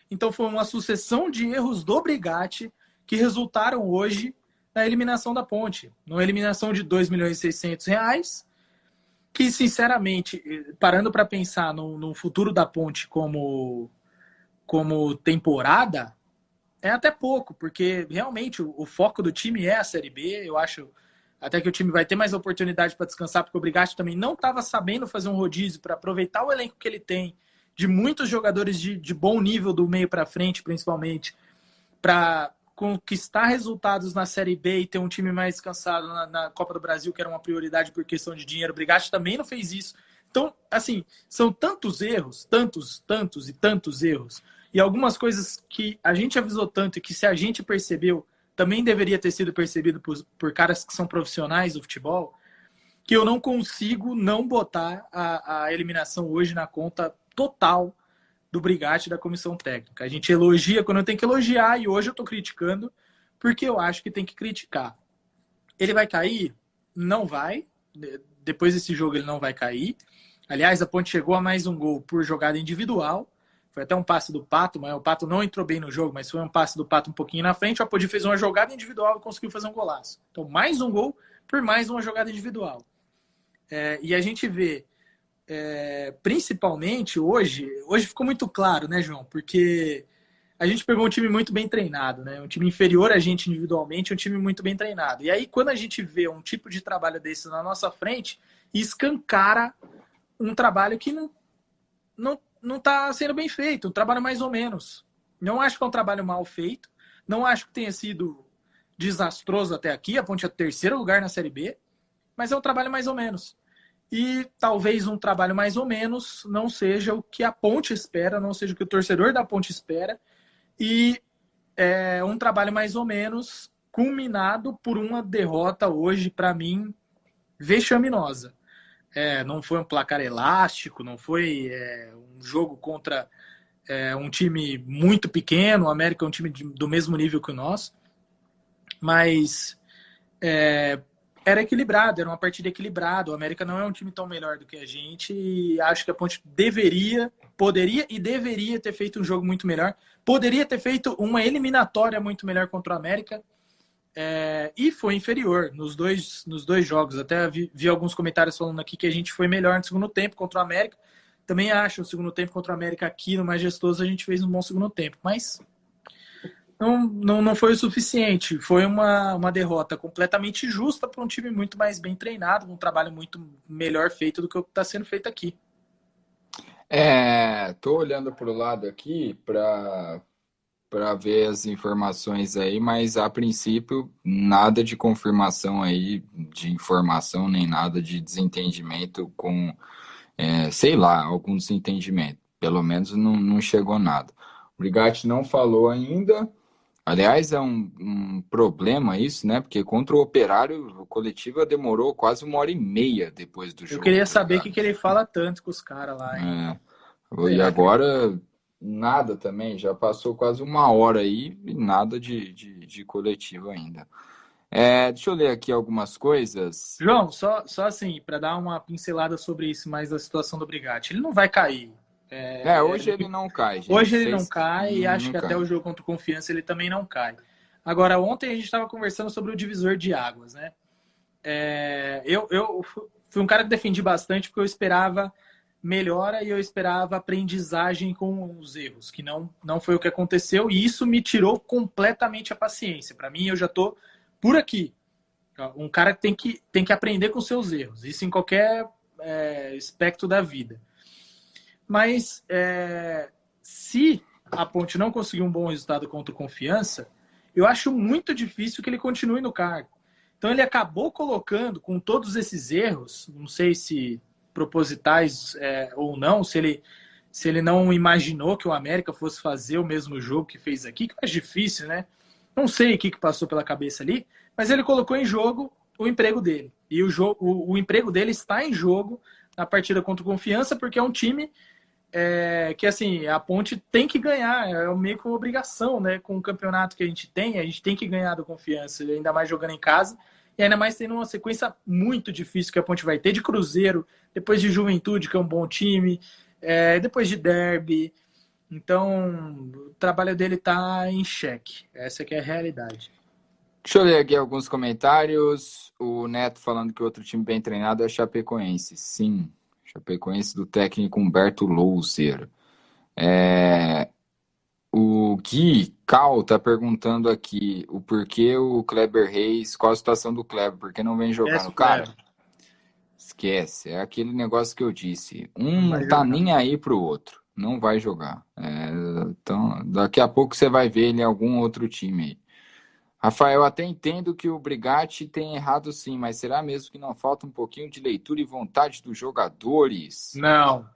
Então foi uma sucessão de erros do Brigatti que resultaram hoje na eliminação da Ponte. Numa eliminação de R$2.600.000, que, sinceramente, parando para pensar no futuro da Ponte como temporada, é até pouco, porque realmente o foco do time é a Série B. Eu acho até que o time vai ter mais oportunidade para descansar, porque o Brigatti também não estava sabendo fazer um rodízio para aproveitar o elenco que ele tem, de muitos jogadores de bom nível do meio para frente, principalmente, para conquistar resultados na Série B e ter um time mais descansado na Copa do Brasil, que era uma prioridade por questão de dinheiro. O Brigatti também não fez isso. Então, assim, são tantos erros, tantos e tantos erros, e algumas coisas que a gente avisou tanto e que, se a gente percebeu, também deveria ter sido percebido por caras que são profissionais do futebol, que eu não consigo não botar a eliminação hoje na conta total do Brigatti e da comissão técnica. A gente elogia quando tem que elogiar, e hoje eu estou criticando porque eu acho que tem que criticar. Ele vai cair? Não vai. Depois desse jogo ele não vai cair. Aliás, a Ponte chegou a mais um gol por jogada individual. Foi até um passe do Pato, mas o Pato não entrou bem no jogo, mas foi um passe do Pato um pouquinho na frente. O Apodi fez uma jogada individual e conseguiu fazer um golaço. Então, mais um gol por mais uma jogada individual. E a gente vê, principalmente hoje ficou muito claro, né, João? Porque a gente pegou um time muito bem treinado, né? Um time inferior a gente individualmente, um time muito bem treinado. E aí, quando a gente vê um tipo de trabalho desse na nossa frente, escancara um trabalho que não está sendo bem feito, um trabalho mais ou menos. Não acho que é um trabalho mal feito. Não acho que tenha sido desastroso até aqui. A Ponte é o 3º lugar na Série B. Mas é um trabalho mais ou menos. E talvez um trabalho mais ou menos não seja o que a Ponte espera, não seja o que o torcedor da Ponte espera. E é um trabalho mais ou menos culminado por uma derrota hoje, para mim, vexaminosa. Não foi um placar elástico, não foi um jogo contra um time muito pequeno. O América é um time do mesmo nível que o nosso, mas era equilibrado, era uma partida equilibrada. O América não é um time tão melhor do que a gente e acho que a Ponte poderia e deveria ter feito um jogo muito melhor. Poderia ter feito uma eliminatória muito melhor contra o América. E foi inferior nos dois jogos. Até vi alguns comentários falando aqui que a gente foi melhor no segundo tempo contra o América. Também acho o segundo tempo contra o América aqui no Majestoso a gente fez um bom segundo tempo, mas não foi o suficiente. Foi uma derrota completamente justa para um time muito mais bem treinado, um trabalho muito melhor feito do que o que está sendo feito aqui. Tô olhando para o lado aqui para ver as informações aí, mas a princípio nada de confirmação aí, de informação, nem nada de desentendimento com, sei lá, algum desentendimento. Pelo menos não chegou nada. O Brigatti não falou ainda. Aliás, é um problema isso, né? Porque contra o Operário, a coletiva demorou quase 1h30 depois do jogo. Eu queria saber o que ele fala tanto com os caras lá, hein? E agora... Nada também, já passou quase 1 hora aí e nada de coletivo ainda. Deixa eu ler aqui algumas coisas. João, só assim, para dar uma pincelada sobre isso, mais da situação do Brigatti. Ele não vai cair. Hoje ele não cai, gente. Hoje ele não cai e acho que até o jogo contra o Confiança ele também não cai. Agora, ontem a gente estava conversando sobre o divisor de águas, né? Eu fui um cara que defendi bastante porque eu esperava melhora e eu esperava aprendizagem com os erros, que não foi o que aconteceu, e isso me tirou completamente a paciência. Para mim, eu já tô por aqui. Um cara que tem que aprender com seus erros, isso em qualquer aspecto da vida. Mas se a Ponte não conseguir um bom resultado contra o Confiança, eu acho muito difícil que ele continue no cargo. Então ele acabou colocando, com todos esses erros, não sei se propositais ou não, se ele não imaginou que o América fosse fazer o mesmo jogo que fez aqui, que é difícil, né? Não sei o que passou pela cabeça ali, mas ele colocou em jogo o emprego dele. E o emprego dele está em jogo na partida contra o Confiança, porque é um time que, assim, a Ponte tem que ganhar, é meio que uma obrigação, né? Com o campeonato que a gente tem que ganhar do Confiança, ainda mais jogando em casa. E ainda mais tendo uma sequência muito difícil que a Ponte vai ter de Cruzeiro, depois de Juventude, que é um bom time, depois de Derby. Então, o trabalho dele está em xeque. Essa que é a realidade. Deixa eu ler aqui alguns comentários. O Neto falando que outro time bem treinado é Chapecoense. Sim, Chapecoense do técnico Humberto Louser. O Gui Cal tá perguntando aqui o porquê o Kleber Reis, qual a situação do Kleber, por que não vem jogando? Cara, esquece, é aquele negócio que eu disse, não tá nem aí pro outro, não vai jogar. Então, daqui a pouco você vai ver ele em algum outro time aí. Rafael, até entendo que o Brigatti tem errado sim, mas será mesmo que não falta um pouquinho de leitura e vontade dos jogadores? Não.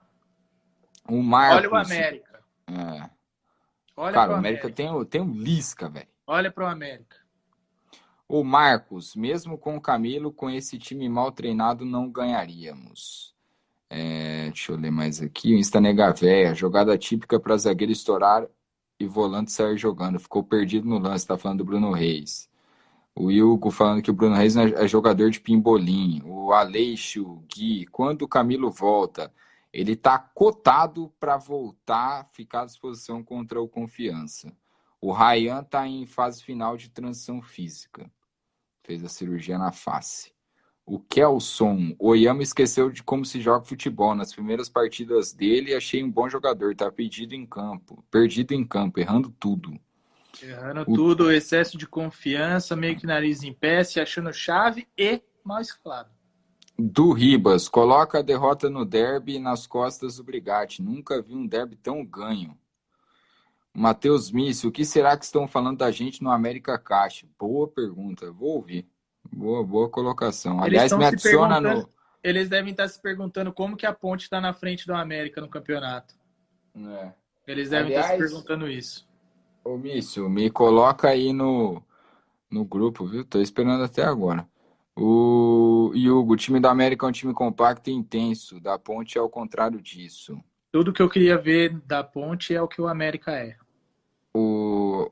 O Marcos... Olha o América. Cara, o América tem o Lisca, velho. Olha pro América. O Marcos, mesmo com o Camilo, com esse time mal treinado, não ganharíamos. Deixa eu ler mais aqui. O Instanega Véia, jogada típica para zagueiro estourar e volante sair jogando. Ficou perdido no lance, tá falando do Bruno Reis. O Hugo falando que o Bruno Reis é jogador de pimbolim. O Aleixo, Gui, quando o Camilo volta... Ele está cotado para voltar, ficar à disposição contra o Confiança. O Ryan está em fase final de transição física. Fez a cirurgia na face. O Kelson, o Oyama esqueceu de como se joga futebol. Nas primeiras partidas dele, achei um bom jogador. Está perdido em campo, errando tudo. Tudo, excesso de confiança, meio que nariz em pé, se achando chave e mal escalado. Do Ribas, coloca a derrota no derby nas costas do Brigatti. Nunca vi um derby tão ganho. Matheus Mício, o que será que estão falando da gente no América Caixa? Boa pergunta, vou ouvir. Boa colocação. Eles Aliás, estão me se adiciona perguntando, no. eles devem estar se perguntando como que a Ponte está na frente do América no campeonato. É. Eles devem estar se perguntando isso. Ô Mício, me coloca aí no grupo, viu? Tô esperando até agora. O Hugo, o time do América é um time compacto e intenso. Da Ponte é o contrário disso. Tudo que eu queria ver da Ponte é o que o América é. O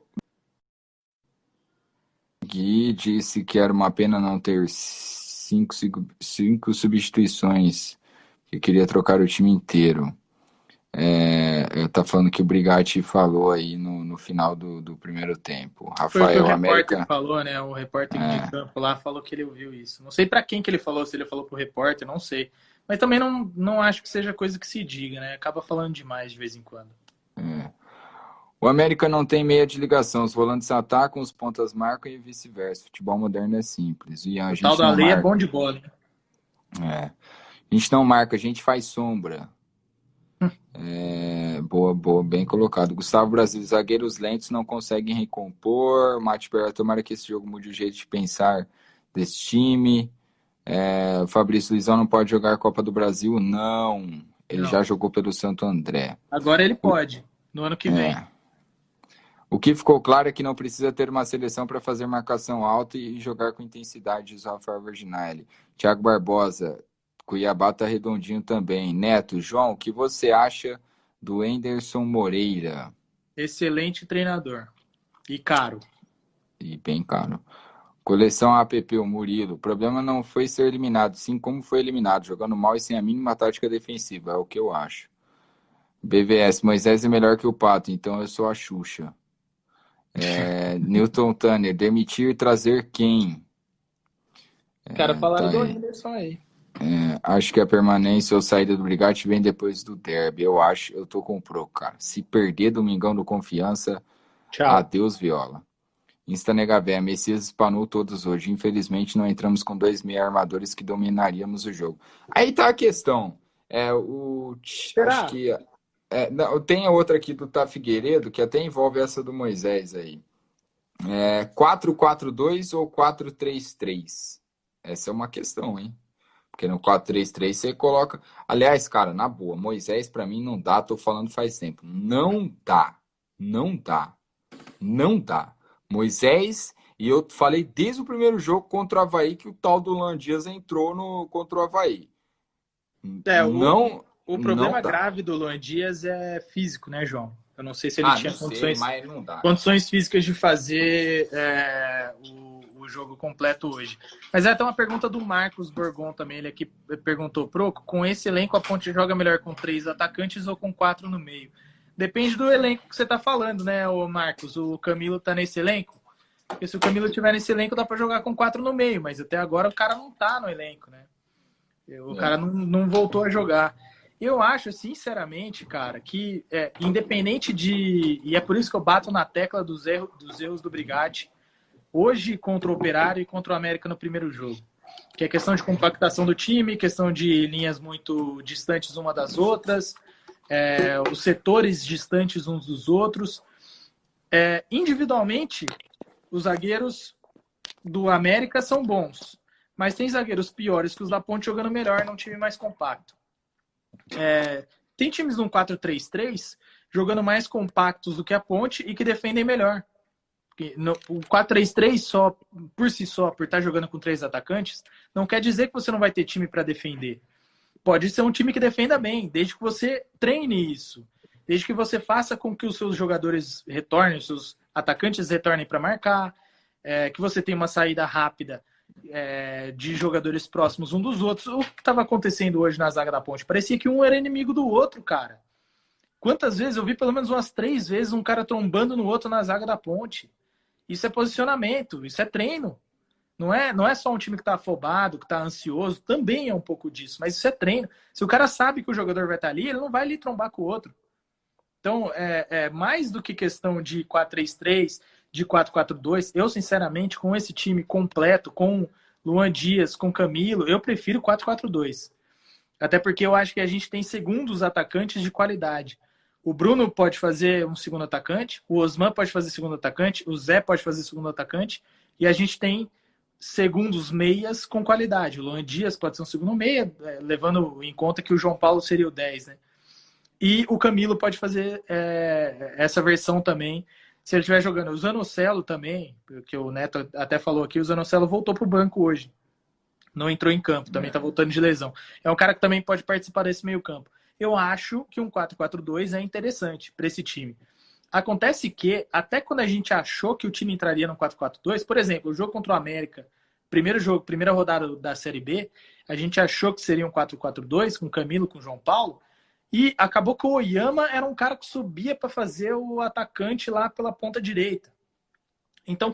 Gui disse que era uma pena não ter cinco substituições, que queria trocar o time inteiro. Tá falando que o Brigatti falou aí no final do primeiro tempo. Foi o que o Rafael, repórter América. falou, né? O repórter de campo lá falou que ele ouviu isso. Não sei para quem que ele falou, se ele falou pro repórter, não sei. Mas também não acho que seja coisa que se diga, né? Acaba falando demais de vez em quando. O América não tem meia de ligação. Os volantes atacam, os pontas marcam e vice-versa. Futebol moderno é simples. E a O gente tal da não lei é marca. bom de bola, hein? A gente não marca, a gente faz sombra. Boa, bem colocado. Gustavo Brasil, zagueiros lentos não conseguem recompor. Mate Pereira, tomara que esse jogo mude o jeito de pensar desse time. Fabrício Luizão não pode jogar a Copa do Brasil? Não. Ele Não. já jogou pelo Santo André. Agora ele pode, no ano que vem. O que ficou claro é que não precisa ter uma seleção para fazer marcação alta e jogar com intensidade, diz o Rafael Virginelli. Thiago Barbosa, Cuiabá tá redondinho também. Neto, João, o que você acha do Anderson Moreira? Excelente treinador. E caro. E bem caro. Coleção APP, o Murilo. O problema não foi ser eliminado, sim como foi eliminado, jogando mal e sem a mínima tática defensiva, é o que eu acho. BVS, Moisés é melhor que o Pato, então eu sou a Xuxa. Newton Tanner, demitir e trazer quem? Cara, falaram tá do aí. Anderson aí. Acho que a permanência ou saída do Brigatti vem depois do derby. Eu tô com o Pro, cara. Se perder Domingão do Confiança, Tchau. adeus Viola. Instanegavé, Messias espanou todos hoje. Infelizmente não entramos com 2 meia armadores que dominaríamos o jogo. Aí tá a questão. Será? Acho que tem a outra aqui do Tá Figueiredo, que até envolve essa do Moisés aí. 4-4-2 ou 4-3-3? Essa é uma questão, hein? Porque no 4-3-3 você coloca... Aliás, cara, na boa, Moisés pra mim não dá, tô falando faz tempo. Não dá. Moisés, e eu falei desde o primeiro jogo contra o Avaí que o tal do Luan Dias entrou contra o Avaí. O problema grave do Luan Dias é físico, né, João? Eu não sei se ele tinha condições físicas de fazer o jogo completo hoje. Mas até uma pergunta do Marcos Borgon também. Ele aqui perguntou, Proco, com esse elenco a Ponte joga melhor com 3 atacantes ou com 4 no meio? Depende do elenco que você tá falando, né, ô Marcos? O Camilo tá nesse elenco? Porque se o Camilo tiver nesse elenco, dá pra jogar com 4 no meio. Mas até agora o cara não tá no elenco, né? O cara não voltou a jogar. Eu acho, sinceramente, cara, que independente de... E é por isso que eu bato na tecla dos erros do Brigatti, hoje contra o Operário e contra o América no primeiro jogo. Que é questão de compactação do time, questão de linhas muito distantes uma das outras, os setores distantes uns dos outros. Individualmente, os zagueiros do América são bons, mas tem zagueiros piores que os da Ponte jogando melhor num time mais compacto. Tem times num 4-3-3 jogando mais compactos do que a Ponte e que defendem melhor. O 4-3-3 só, por si só, por estar jogando com 3 atacantes, não quer dizer que você não vai ter time para defender. Pode ser um time que defenda bem, desde que você treine isso. Desde que você faça com que os seus jogadores retornem, os seus atacantes retornem para marcar, que você tenha uma saída rápida de jogadores próximos um dos outros. O que estava acontecendo hoje na zaga da Ponte? Parecia que um era inimigo do outro, cara. Quantas vezes? Eu vi pelo menos umas 3 vezes um cara trombando no outro na zaga da Ponte. Isso é posicionamento, isso é treino. Não é só um time que está afobado, que está ansioso, também é um pouco disso, mas isso é treino. Se o cara sabe que o jogador vai estar ali, ele não vai ali trombar com o outro. Então, mais do que questão de 4-3-3, de 4-4-2, eu, sinceramente, com esse time completo, com Luan Dias, com Camilo, eu prefiro 4-4-2. Até porque eu acho que a gente tem segundos atacantes de qualidade. O Bruno pode fazer um segundo atacante, o Osman pode fazer segundo atacante, o Zé pode fazer segundo atacante, e a gente tem segundos meias com qualidade. O Luan Dias pode ser um segundo meia, levando em conta que o João Paulo seria o 10, né? E o Camilo pode fazer essa versão também, se ele estiver jogando. O Zanocelo também, que o Neto até falou aqui, o Zanocelo voltou para o banco hoje. Não entrou em campo, também está voltando de lesão. É um cara que também pode participar desse meio campo. Eu acho que um 4-4-2 é interessante para esse time. Acontece que, até quando a gente achou que o time entraria no 4-4-2, por exemplo, o jogo contra o América, primeiro jogo, primeira rodada da Série B, a gente achou que seria um 4-4-2, com o Camilo, com o João Paulo, e acabou que o Oyama era um cara que subia para fazer o atacante lá pela ponta direita. Então,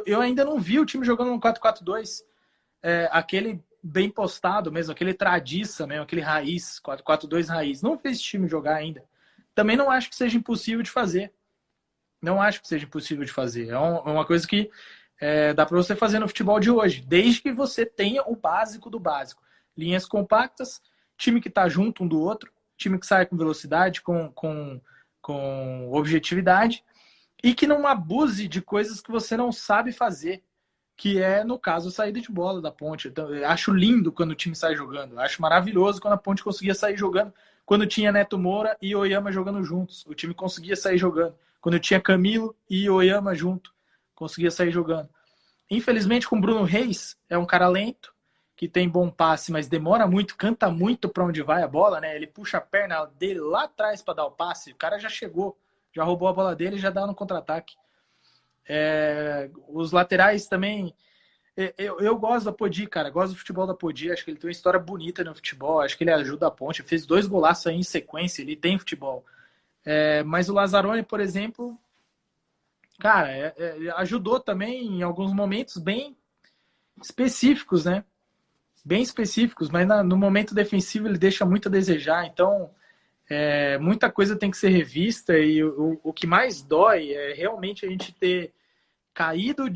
eu ainda não vi o time jogando no 4-4-2, aquele bem postado mesmo, aquele tradiça mesmo, aquele raiz, 4-4-2 raiz. Não vi esse time jogar ainda. Também não acho que seja impossível de fazer. Não acho que seja impossível de fazer. É uma coisa que dá para você fazer no futebol de hoje, desde que você tenha o básico do básico. Linhas compactas, time que está junto um do outro, time que sai com velocidade, com objetividade, e que não abuse de coisas que você não sabe fazer, que é, no caso, a saída de bola da Ponte. Então, eu acho lindo quando o time sai jogando. Eu acho maravilhoso quando a Ponte conseguia sair jogando. Quando tinha Neto Moura e Oyama jogando juntos, o time conseguia sair jogando. Quando tinha Camilo e Oyama junto, conseguia sair jogando. Infelizmente, com o Bruno Reis, é um cara lento, que tem bom passe, mas demora muito, canta muito para onde vai a bola, né? Ele puxa a perna dele lá atrás para dar o passe, o cara já chegou, já roubou a bola dele e já dá no contra-ataque. Os laterais também... Eu gosto da Podi, cara. Gosto do futebol da Podi. Acho que ele tem uma história bonita no futebol. Acho que ele ajuda a Ponte. Fez 2 golaços aí em sequência. Ele tem futebol. Mas o Lazzaroni, por exemplo, cara, ajudou também em alguns momentos bem específicos, né? Bem específicos. Mas no momento defensivo ele deixa muito a desejar. Então, muita coisa tem que ser revista. E o que mais dói é realmente a gente ter caído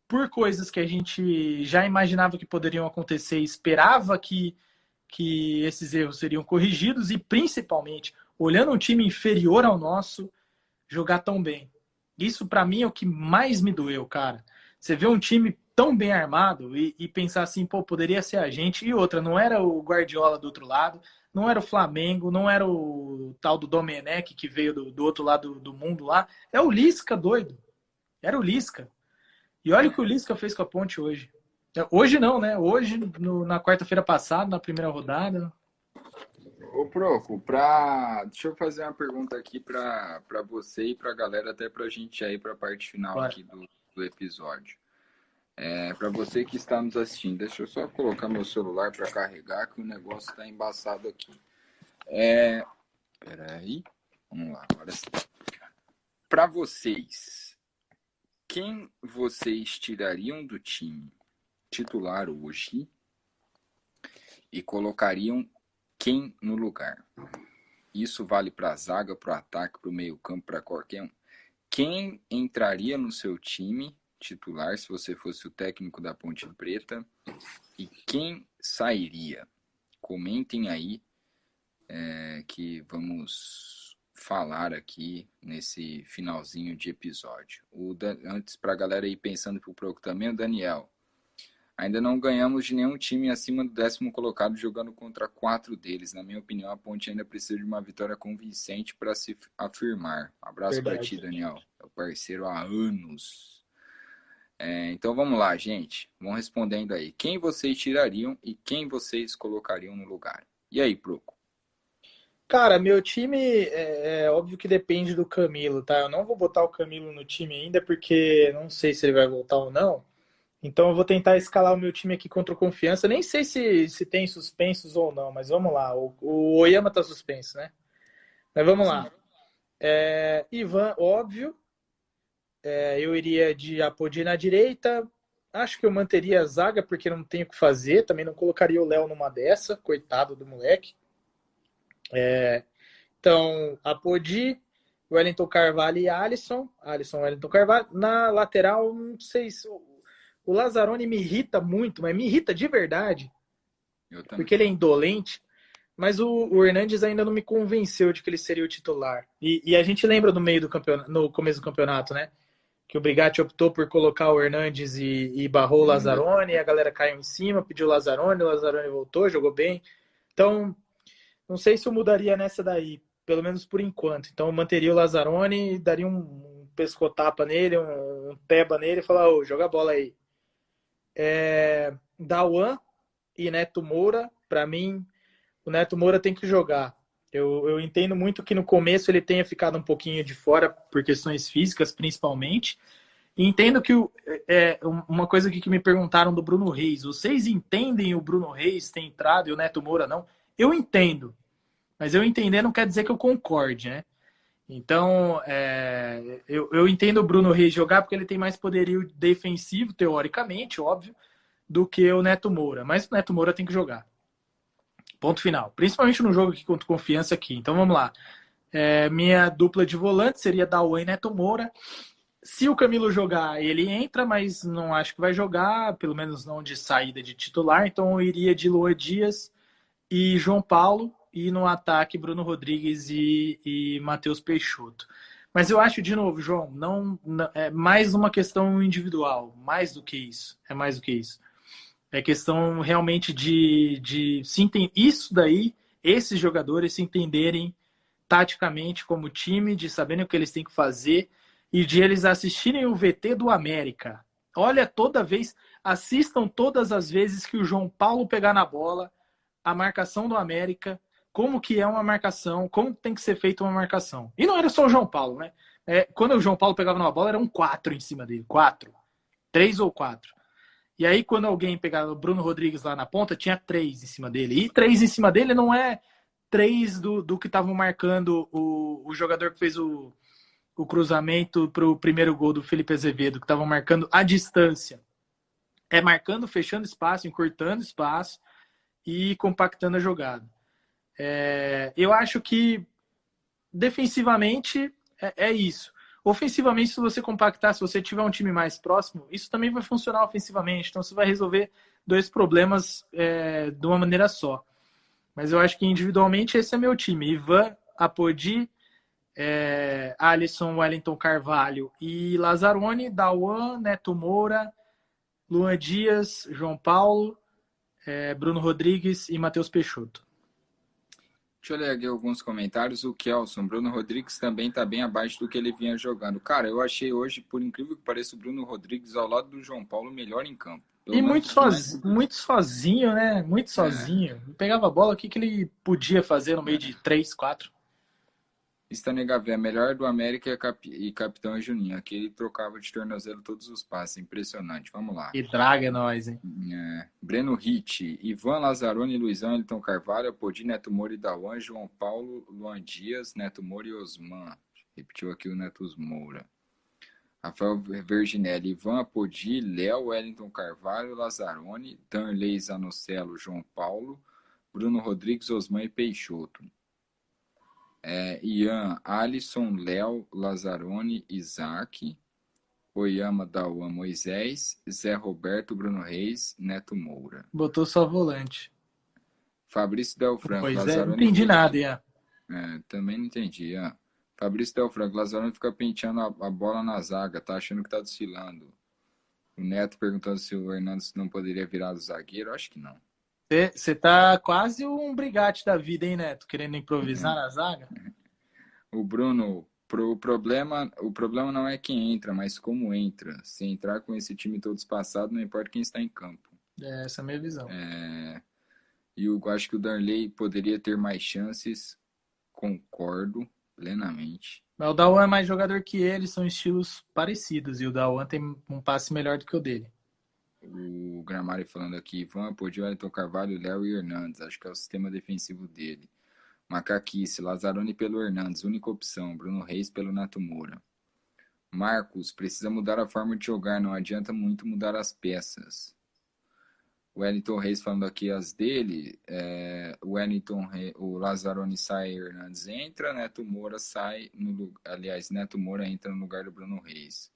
por coisas que a gente já imaginava que poderiam acontecer e esperava que esses erros seriam corrigidos e, principalmente, olhando um time inferior ao nosso, jogar tão bem. Isso, para mim, é o que mais me doeu, cara. Você vê um time tão bem armado e pensar assim, pô, poderia ser a gente. E outra, não era o Guardiola do outro lado, não era o Flamengo, não era o tal do Domenech que veio do outro lado do mundo lá. É o Lisca, doido. Era o Lisca. E olha o que o Lisca fez com a Ponte hoje. Hoje não, né? Hoje, na quarta-feira passada, na primeira rodada. Ô, Proco, deixa eu fazer uma pergunta aqui para você e para a galera, até para a gente ir para a parte final aqui do episódio. Para você que está nos assistindo, deixa eu só colocar meu celular para carregar, que o negócio está embaçado aqui. Peraí, vamos lá, agora sim. Para vocês, quem vocês tirariam do time titular hoje e colocariam quem no lugar? Isso vale para a zaga, para o ataque, para o meio-campo, para qualquer um. Quem entraria no seu time titular se você fosse o técnico da Ponte Preta e quem sairia? Comentem aí que vamos falar aqui nesse finalzinho de episódio. Antes, para a galera ir pensando pro Proco também, o Daniel. Ainda não ganhamos de nenhum time acima do 10º colocado jogando contra 4 deles. Na minha opinião, a Ponte ainda precisa de uma vitória convincente para se afirmar. Um abraço para ti, Daniel. É o parceiro há anos. Então vamos lá, gente. Vão respondendo aí. Quem vocês tirariam e quem vocês colocariam no lugar? E aí, Proco? Cara, meu time é óbvio que depende do Camilo, tá? Eu não vou botar o Camilo no time ainda porque não sei se ele vai voltar ou não. Então eu vou tentar escalar o meu time aqui contra o Confiança. Nem sei se tem suspensos ou não, mas vamos lá. O Oyama tá suspenso, né? Mas vamos lá. Ivan, óbvio. Eu iria de Apodi na direita. Acho que eu manteria a zaga porque não tenho o que fazer. Também não colocaria o Léo numa dessa. Coitado do moleque. Então, Apodi, Wellington Carvalho e Alisson, Wellington Carvalho. Na lateral, não sei se... O Lazzaroni me irrita muito, mas me irrita de verdade. Eu também. Porque ele é indolente. Mas o Hernandes ainda não me convenceu de que ele seria o titular. E a gente lembra no meio do campeonato, no começo do campeonato, né? Que o Brigatti optou por colocar o Hernandes e barrou o Lazzaroni, e a galera caiu em cima, pediu o Lazzaroni voltou, jogou bem. Então, não sei se eu mudaria nessa daí, pelo menos por enquanto. Então, eu manteria o Lazzaroni, daria um pescotapa nele, um peba nele e falar, ô, joga a bola aí. Dauan e Neto Moura, para mim, o Neto Moura tem que jogar. Eu entendo muito que no começo ele tenha ficado um pouquinho de fora por questões físicas, principalmente. E entendo que uma coisa aqui que me perguntaram do Bruno Reis. Vocês entendem o Bruno Reis ter entrado e o Neto Moura não? Eu entendo. Mas eu entender não quer dizer que eu concorde, né? Então, eu entendo o Bruno Reis jogar porque ele tem mais poderio defensivo, teoricamente, óbvio, do que o Neto Moura. Mas o Neto Moura tem que jogar. Ponto final. Principalmente no jogo aqui contra Confiança aqui. Então vamos lá. Minha dupla de volante seria Dauan e Neto Moura. Se o Camilo jogar, ele entra, mas não acho que vai jogar, pelo menos não de saída de titular. Então eu iria de Luan Dias e João Paulo. E no ataque, Bruno Rodrigues e Matheus Peixoto. Mas eu acho, de novo, João, não é mais uma questão individual. Mais do que isso. É mais do que isso. É questão realmente de se entender isso daí, esses jogadores se entenderem taticamente como time, de saberem o que eles têm que fazer e de eles assistirem o VT do América. Olha, toda vez, assistam todas as vezes que o João Paulo pegar na bola, a marcação do América, como que é uma marcação, como tem que ser feita uma marcação. E não era só o João Paulo, né? Quando o João Paulo pegava numa bola, eram 4 em cima dele, 4. 3 ou 4. E aí, quando alguém pegava o Bruno Rodrigues lá na ponta, tinha 3 em cima dele. E 3 em cima dele não é 3 do que estavam marcando o jogador que fez o cruzamento para o primeiro gol do Felipe Azevedo, que estavam marcando a distância. É marcando, fechando espaço, encurtando espaço e compactando a jogada. Eu acho que defensivamente é isso. Ofensivamente, se você compactar, se você tiver um time mais próximo, isso também vai funcionar ofensivamente. Então, você vai resolver 2 problemas de uma maneira só. Mas eu acho que individualmente esse é meu time. Ivan, Apodi, Alisson, Wellington Carvalho e Lazzaroni, Dauan, Neto Moura, Luan Dias, João Paulo, Bruno Rodrigues e Matheus Peixoto. Deixa eu ler aqui alguns comentários. O Kelson, Bruno Rodrigues também está bem abaixo do que ele vinha jogando. Cara, eu achei hoje, por incrível que pareça, o Bruno Rodrigues ao lado do João Paulo melhor em campo. E muito sozinho, né? Muito sozinho. Pegava a bola, o que ele podia fazer no meio de 3, 4? Stanegavé, melhor do América e capitão é Juninho. Aqui ele trocava de tornozelo todos os passes. Impressionante. Vamos lá. E draga nós, hein? Breno Ritt, Ivan, Lazzaroni, Luizão, Elton Carvalho, Apodi, Neto Moura e Dauan, João Paulo, Luan Dias, Neto Moura e Osman. Repetiu aqui o Neto Moura. Rafael Verginelli, Ivan, Apodi, Léo, Wellington Carvalho, Lazzaroni, Danley Zanocelo, João Paulo, Bruno Rodrigues, Osman e Peixoto. Ian, Alisson, Léo, Lazzaroni, Isaac, Oyama, Dauan, Moisés, Zé Roberto, Bruno Reis, Neto Moura. Botou só volante. Fabrício Del Franco, Lazzaroni. Não entendi nada, Ian. Também não entendi, Ian. Fabrício Del Franco, Lazzaroni fica penteando a bola na zaga, tá achando que tá desfilando. O Neto perguntando se o Hernandes não poderia virar do zagueiro, acho que não. Você tá quase um Brigatti da vida, hein, Neto? Querendo improvisar na zaga? O Bruno, o problema não é quem entra, mas como entra. Se entrar com esse time todo espaçado, não importa quem está em campo. Essa é a minha visão. E eu acho que o Darley poderia ter mais chances. Concordo plenamente. Mas o Dauan é mais jogador que ele, são estilos parecidos. E o Dauan tem um passe melhor do que o dele. O Gramari falando aqui, Ivan, Apodi, Wellington Carvalho, Léo e Hernandes. Acho que é o sistema defensivo dele. Macaquice, Lazzaroni pelo Hernandes, única opção. Bruno Reis pelo Neto Moura. Marcos, precisa mudar a forma de jogar, não adianta muito mudar as peças. Wellington Reis falando aqui as dele. O Lazzaroni sai, Hernandes entra, Neto Moura sai, Neto Moura entra no lugar do Bruno Reis.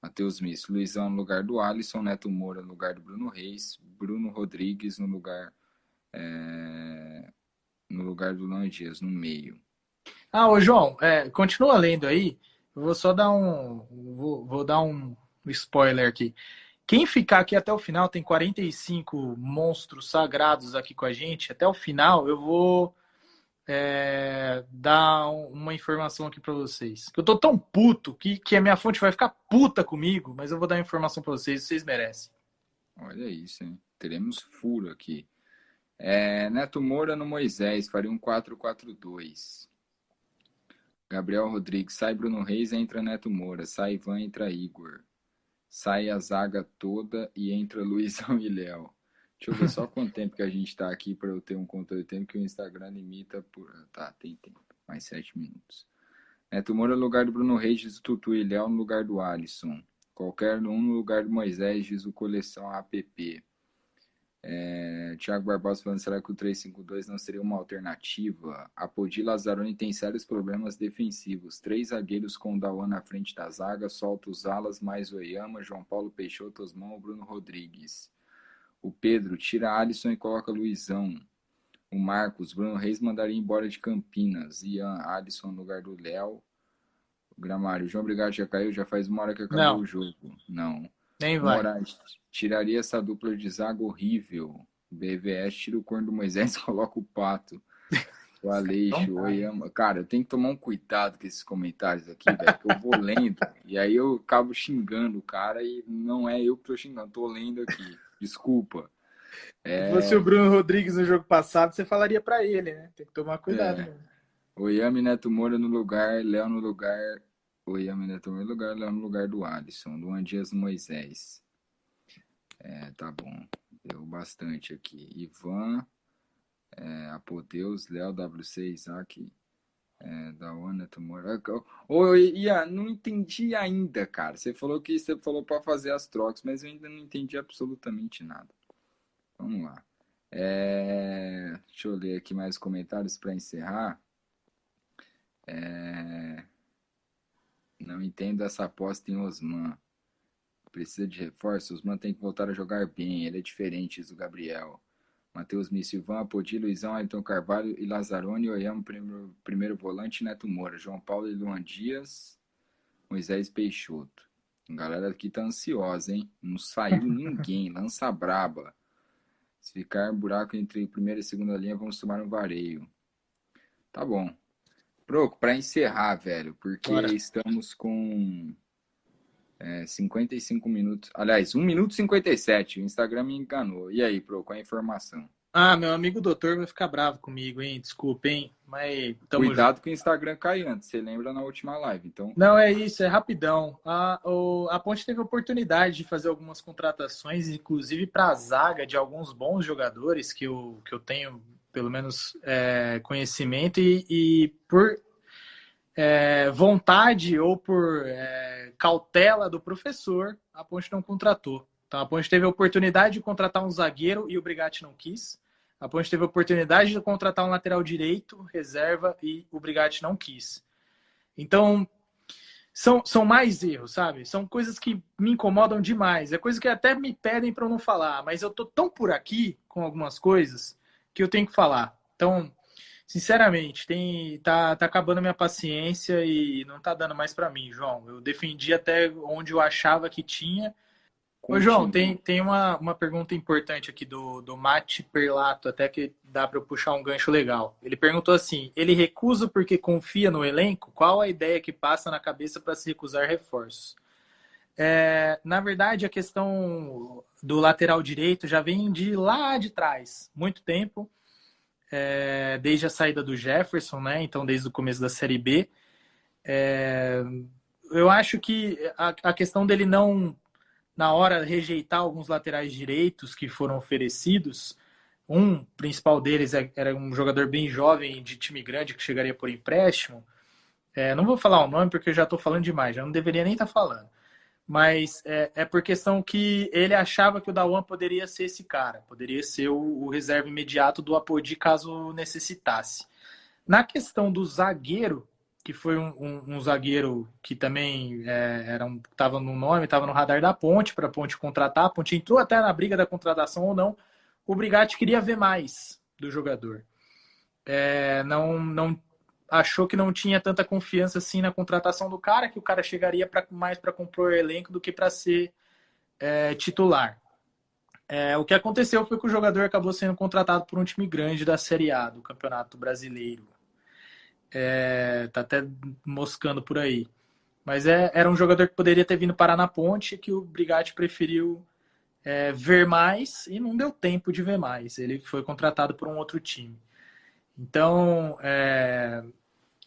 Matheus Miss, Luizão no lugar do Alisson, Neto Moura no lugar do Bruno Reis, Bruno Rodrigues no lugar lugar do Luan Dias, no meio. Ô João, continua lendo aí. Eu vou só dar vou dar um spoiler aqui. Quem ficar aqui até o final, tem 45 monstros sagrados aqui com a gente. Até o final, eu vou dar uma informação aqui para vocês. Eu tô tão puto que a minha fonte vai ficar puta comigo, mas eu vou dar uma informação para vocês merecem. Olha isso, hein? Teremos furo aqui. Neto Moura no Moisés, faria um 4-4-2. Gabriel Rodrigues, sai Bruno Reis, entra Neto Moura. Sai Ivan, entra Igor. Sai a zaga toda e entra Luizão e Léo. Deixa eu ver só quanto tempo que a gente tá aqui para eu ter um controle de tempo que o Instagram limita por... Tá, tem tempo. Mais 7 minutos. Neto Moura no lugar do Bruno Reis, diz o Tutu, e Léo no lugar do Alisson. Qualquer um no lugar do Moisés, diz o Coleção APP. Thiago Barbosa falando, será que o 3-5-2 não seria uma alternativa? Apodi Lazzaroni tem sérios problemas defensivos. 3 zagueiros com o Dauan na frente da zaga, solta os alas, mais Oyama, João Paulo Peixoto, Osmão, Bruno Rodrigues. O Pedro tira Alisson e coloca Luizão. O Marcos, Bruno Reis mandaria embora de Campinas. Ian, Alisson no lugar do Léo. O Gramário, João Brigatti já caiu, já faz uma hora que acabou o jogo. Não. Nem vai. Moraes, tiraria essa dupla de zaga horrível. BVS tira o corno do Moisés e coloca o Pato. O Aleixo, o Oyama. Cara, eu tenho que tomar um cuidado com esses comentários aqui, velho, que eu vou lendo e aí eu acabo xingando o cara e não é eu que tô xingando, tô lendo aqui. Desculpa. Se fosse o Bruno Rodrigues no jogo passado, você falaria pra ele, né? Tem que tomar cuidado. Oyama e Neto Moura no lugar, Léo no lugar. Oyama e Neto Moura no lugar, Léo no lugar do Alisson. Luan Dias no Moisés. Tá bom. Deu bastante aqui. Ivan, Apoteus, Léo, WC, Isaac, Dauan, Neto Moura. Ian, não entendi ainda, cara. Você falou pra fazer as trocas, mas eu ainda não entendi absolutamente nada. Vamos lá. Deixa eu ler aqui mais comentários para encerrar. Não entendo essa aposta em Osman. Precisa de reforço. Osman tem que voltar a jogar bem. Ele é diferente do Gabriel. Matheus Silvan, Apodi, Luizão, Ayrton Carvalho e Lazzaroni. Oyama, primeiro volante, Neto Moura. João Paulo e Luan Dias. Moisés Peixoto. A galera aqui tá ansiosa, hein? Não saiu ninguém. Lança braba. Se ficar buraco entre primeira e segunda linha, vamos tomar um vareio. Tá bom. Proco, para encerrar, velho, porque estamos com 55 minutos. Aliás, 1 minuto e 57. O Instagram me enganou. E aí, Proco, a informação? Meu amigo doutor vai ficar bravo comigo, hein? Desculpa, hein? Mas cuidado que o Instagram cai antes. Você lembra na última live, então... Não, é isso, é rapidão. A Ponte teve a oportunidade de fazer algumas contratações, inclusive para a zaga de alguns bons jogadores que eu tenho, pelo menos, conhecimento e por vontade ou por cautela do professor, a Ponte não contratou. Então, a Ponte teve a oportunidade de contratar um zagueiro e o Brigatti não quis. A Ponte teve a oportunidade de contratar um lateral direito, reserva, e o Brigatti não quis. Então, são mais erros, sabe? São coisas que me incomodam demais. É coisa que até me pedem para eu não falar, mas eu tô tão por aqui com algumas coisas que eu tenho que falar. Então, sinceramente, tá acabando a minha paciência e não tá dando mais para mim, João. Eu defendi até onde eu achava que tinha. Ô, João, tem uma pergunta importante aqui do Mate Perlato, até que dá para eu puxar um gancho legal. Ele perguntou assim, ele recusa porque confia no elenco? Qual a ideia que passa na cabeça para se recusar reforços? Na verdade, a questão do lateral direito já vem de lá de trás, muito tempo, desde a saída do Jefferson, né? Então, desde o começo da Série B. Eu acho que a questão dele não... na hora rejeitar alguns laterais direitos que foram oferecidos, um principal deles era um jogador bem jovem de time grande que chegaria por empréstimo. Não vou falar o nome porque eu já estou falando demais, já não deveria nem estar falando. Mas é por questão que ele achava que o Dauan poderia ser esse cara, poderia ser o reserva imediato do Apodi caso necessitasse. Na questão do zagueiro, que foi um zagueiro que também estava no nome, estava no radar da Ponte, para a Ponte contratar. A Ponte entrou até na briga da contratação ou não. O Brigatti queria ver mais do jogador. não achou que não tinha tanta confiança assim na contratação do cara, que o cara chegaria mais para compor o elenco do que para ser titular. O que aconteceu foi que o jogador acabou sendo contratado por um time grande da Série A, do Campeonato Brasileiro. Tá até moscando por aí. Mas era um jogador que poderia ter vindo parar na Ponte, que o Brigatti preferiu ver mais e não deu tempo de ver mais. Ele foi contratado por um outro time. Então,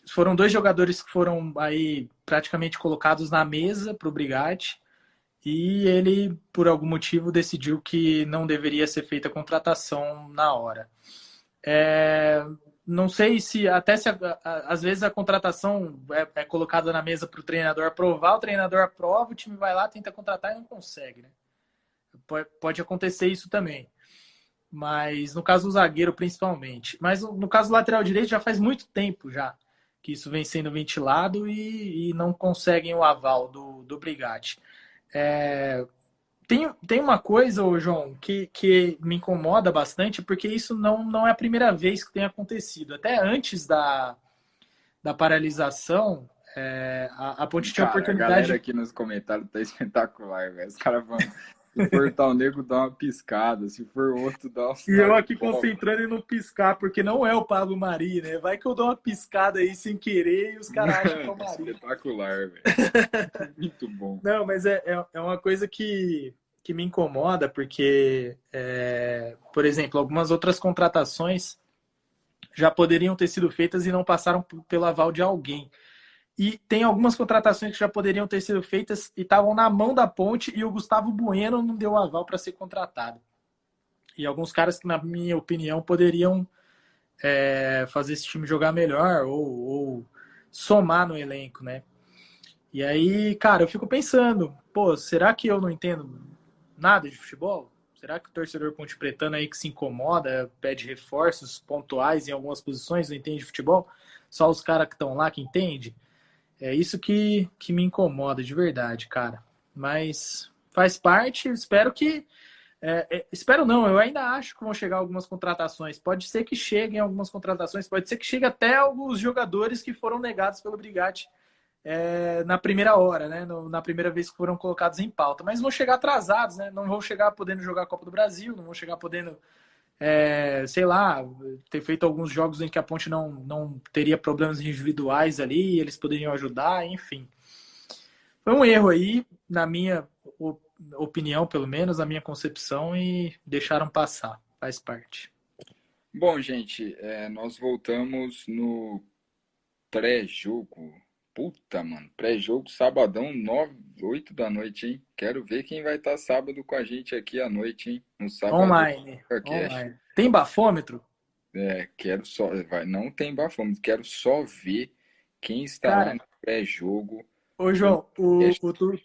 foram 2 jogadores que foram aí praticamente colocados na mesa para o Brigatti, e ele, por algum motivo, decidiu que não deveria ser feita a contratação na hora. Não sei se às vezes a contratação é colocada na mesa para o treinador aprovar, o treinador aprova, o time vai lá, tenta contratar e não consegue, né? Pode acontecer isso também. Mas no caso do zagueiro, principalmente. Mas no caso do lateral direito, já faz muito tempo já que isso vem sendo ventilado e não conseguem o aval do Brigatti. Tem uma coisa, João, que me incomoda bastante, porque isso não é a primeira vez que tem acontecido. Até antes da paralisação, a Ponte tinha oportunidade... A galera aqui nos comentários tá espetacular, velho. Os caras vão... Se for tal nego, dá uma piscada. Se for outro, dá uma... E eu aqui concentrando em não piscar, porque não é o Pablo Mari, né? Vai que eu dou uma piscada aí sem querer e os caras acham que é o Mari. Espetacular, velho. Muito bom. Não, mas é uma coisa que me incomoda, porque, por exemplo, algumas outras contratações já poderiam ter sido feitas e não passaram pelo aval de alguém. E tem algumas contratações que já poderiam ter sido feitas e estavam na mão da Ponte, e o Gustavo Bueno não deu aval para ser contratado. E alguns caras que, na minha opinião, poderiam fazer esse time jogar melhor ou somar no elenco, né? E aí, cara, eu fico pensando, pô, será que eu não entendo nada de futebol? Será que o torcedor ponte-pretano aí que se incomoda, pede reforços pontuais em algumas posições, não entende de futebol? Só os caras que estão lá que entendem? É isso que me incomoda de verdade, cara. Mas faz parte, espero que... espero não, eu ainda acho que vão chegar algumas contratações. Pode ser que cheguem algumas contratações, pode ser que chegue até alguns jogadores que foram negados pelo Brigatti na primeira hora, né? Na primeira vez que foram colocados em pauta. Mas vão chegar atrasados, né? Não vão chegar podendo jogar a Copa do Brasil, não vão chegar podendo... sei lá, ter feito alguns jogos em que a Ponte não teria problemas individuais ali, eles poderiam ajudar, enfim. Foi um erro aí, na minha opinião, pelo menos, na minha concepção, e deixaram passar, faz parte. Bom, gente, nós voltamos no pré-jogo. Puta, mano, pré-jogo, sabadão, 8 da noite, hein? Quero ver quem vai estar sábado com a gente aqui à noite, hein? No sábado. Online. Tem bafômetro? Quero só... não tem bafômetro, quero só ver quem está lá no pré-jogo. Ô, João,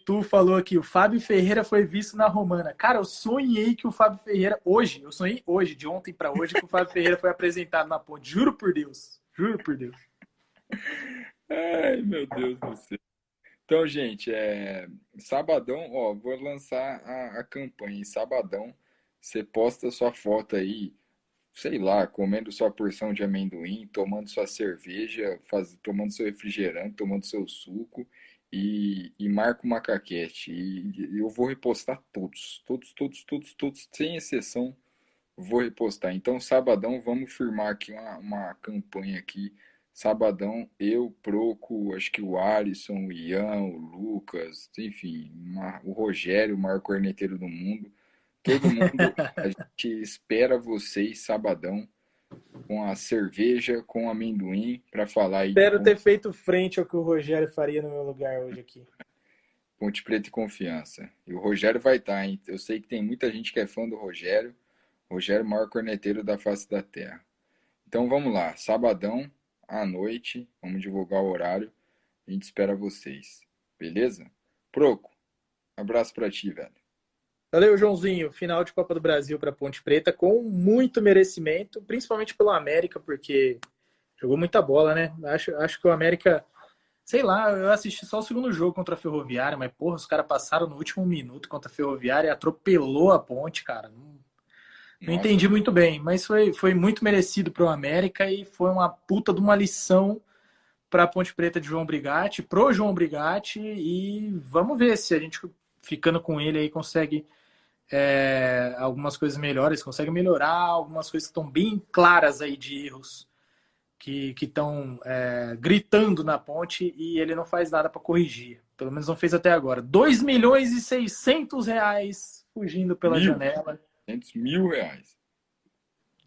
tu falou aqui, o Fábio Ferreira foi visto na Romana. Cara, eu sonhei que o Fábio Ferreira, eu sonhei hoje, de ontem para hoje, que o Fábio Ferreira foi apresentado na Ponte. Juro por Deus. Ai, meu Deus do céu. Então, gente, sabadão, vou lançar a campanha. Em sabadão, você posta sua foto aí, sei lá, comendo sua porção de amendoim, tomando sua cerveja, tomando seu refrigerante, tomando seu suco e marca uma caquete. E eu vou repostar todos, sem exceção, vou repostar. Então, sabadão, vamos firmar aqui uma campanha aqui. Sabadão, eu, Proco, acho que o Alisson, o Ian, o Lucas, enfim, o Rogério, o maior corneteiro do mundo. Todo mundo, a gente espera vocês sabadão com a cerveja, com amendoim, para falar aí. Espero ter feito frente ao que o Rogério faria no meu lugar hoje aqui. Ponte Preta e Confiança. E o Rogério vai estar, hein? Eu sei que tem muita gente que é fã do Rogério. Rogério, maior corneteiro da face da terra. Então vamos lá, sabadão à noite, vamos divulgar o horário. A gente espera vocês. Beleza? Proco, abraço pra ti, velho. Valeu, Joãozinho. Final de Copa do Brasil para Ponte Preta com muito merecimento, principalmente pelo América, porque jogou muita bola, né? Acho que o América, sei lá, eu assisti só o segundo jogo contra a Ferroviária, mas porra, os caras passaram no último minuto contra a Ferroviária e atropelou a Ponte, cara. Não Nossa, entendi muito bem, mas foi muito merecido para o América e foi uma puta de uma lição para a Ponte Preta de João Brigatti, pro João Brigatti, e vamos ver se a gente, ficando com ele aí, consegue algumas coisas melhores, consegue melhorar algumas coisas que estão bem claras aí de erros que estão gritando na Ponte e ele não faz nada para corrigir. Pelo menos não fez até agora. 2.600.000 fugindo pela janela. 200 mil reais.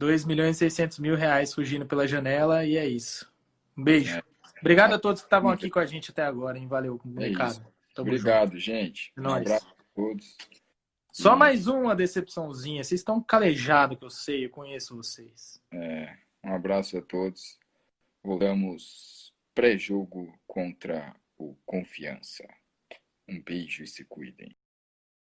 2.600.000 fugindo pela janela e é isso. Um beijo. É. Obrigado a todos que estavam aqui com a gente até agora, hein? Valeu, Isso. Tamo Obrigado, junto. gente. É Um nóis. abraço a todos. Só mais uma decepçãozinha. Vocês estão calejados, que eu sei, eu conheço vocês. Um abraço a todos. Voltamos pré-jogo contra o Confiança. Um beijo e se cuidem.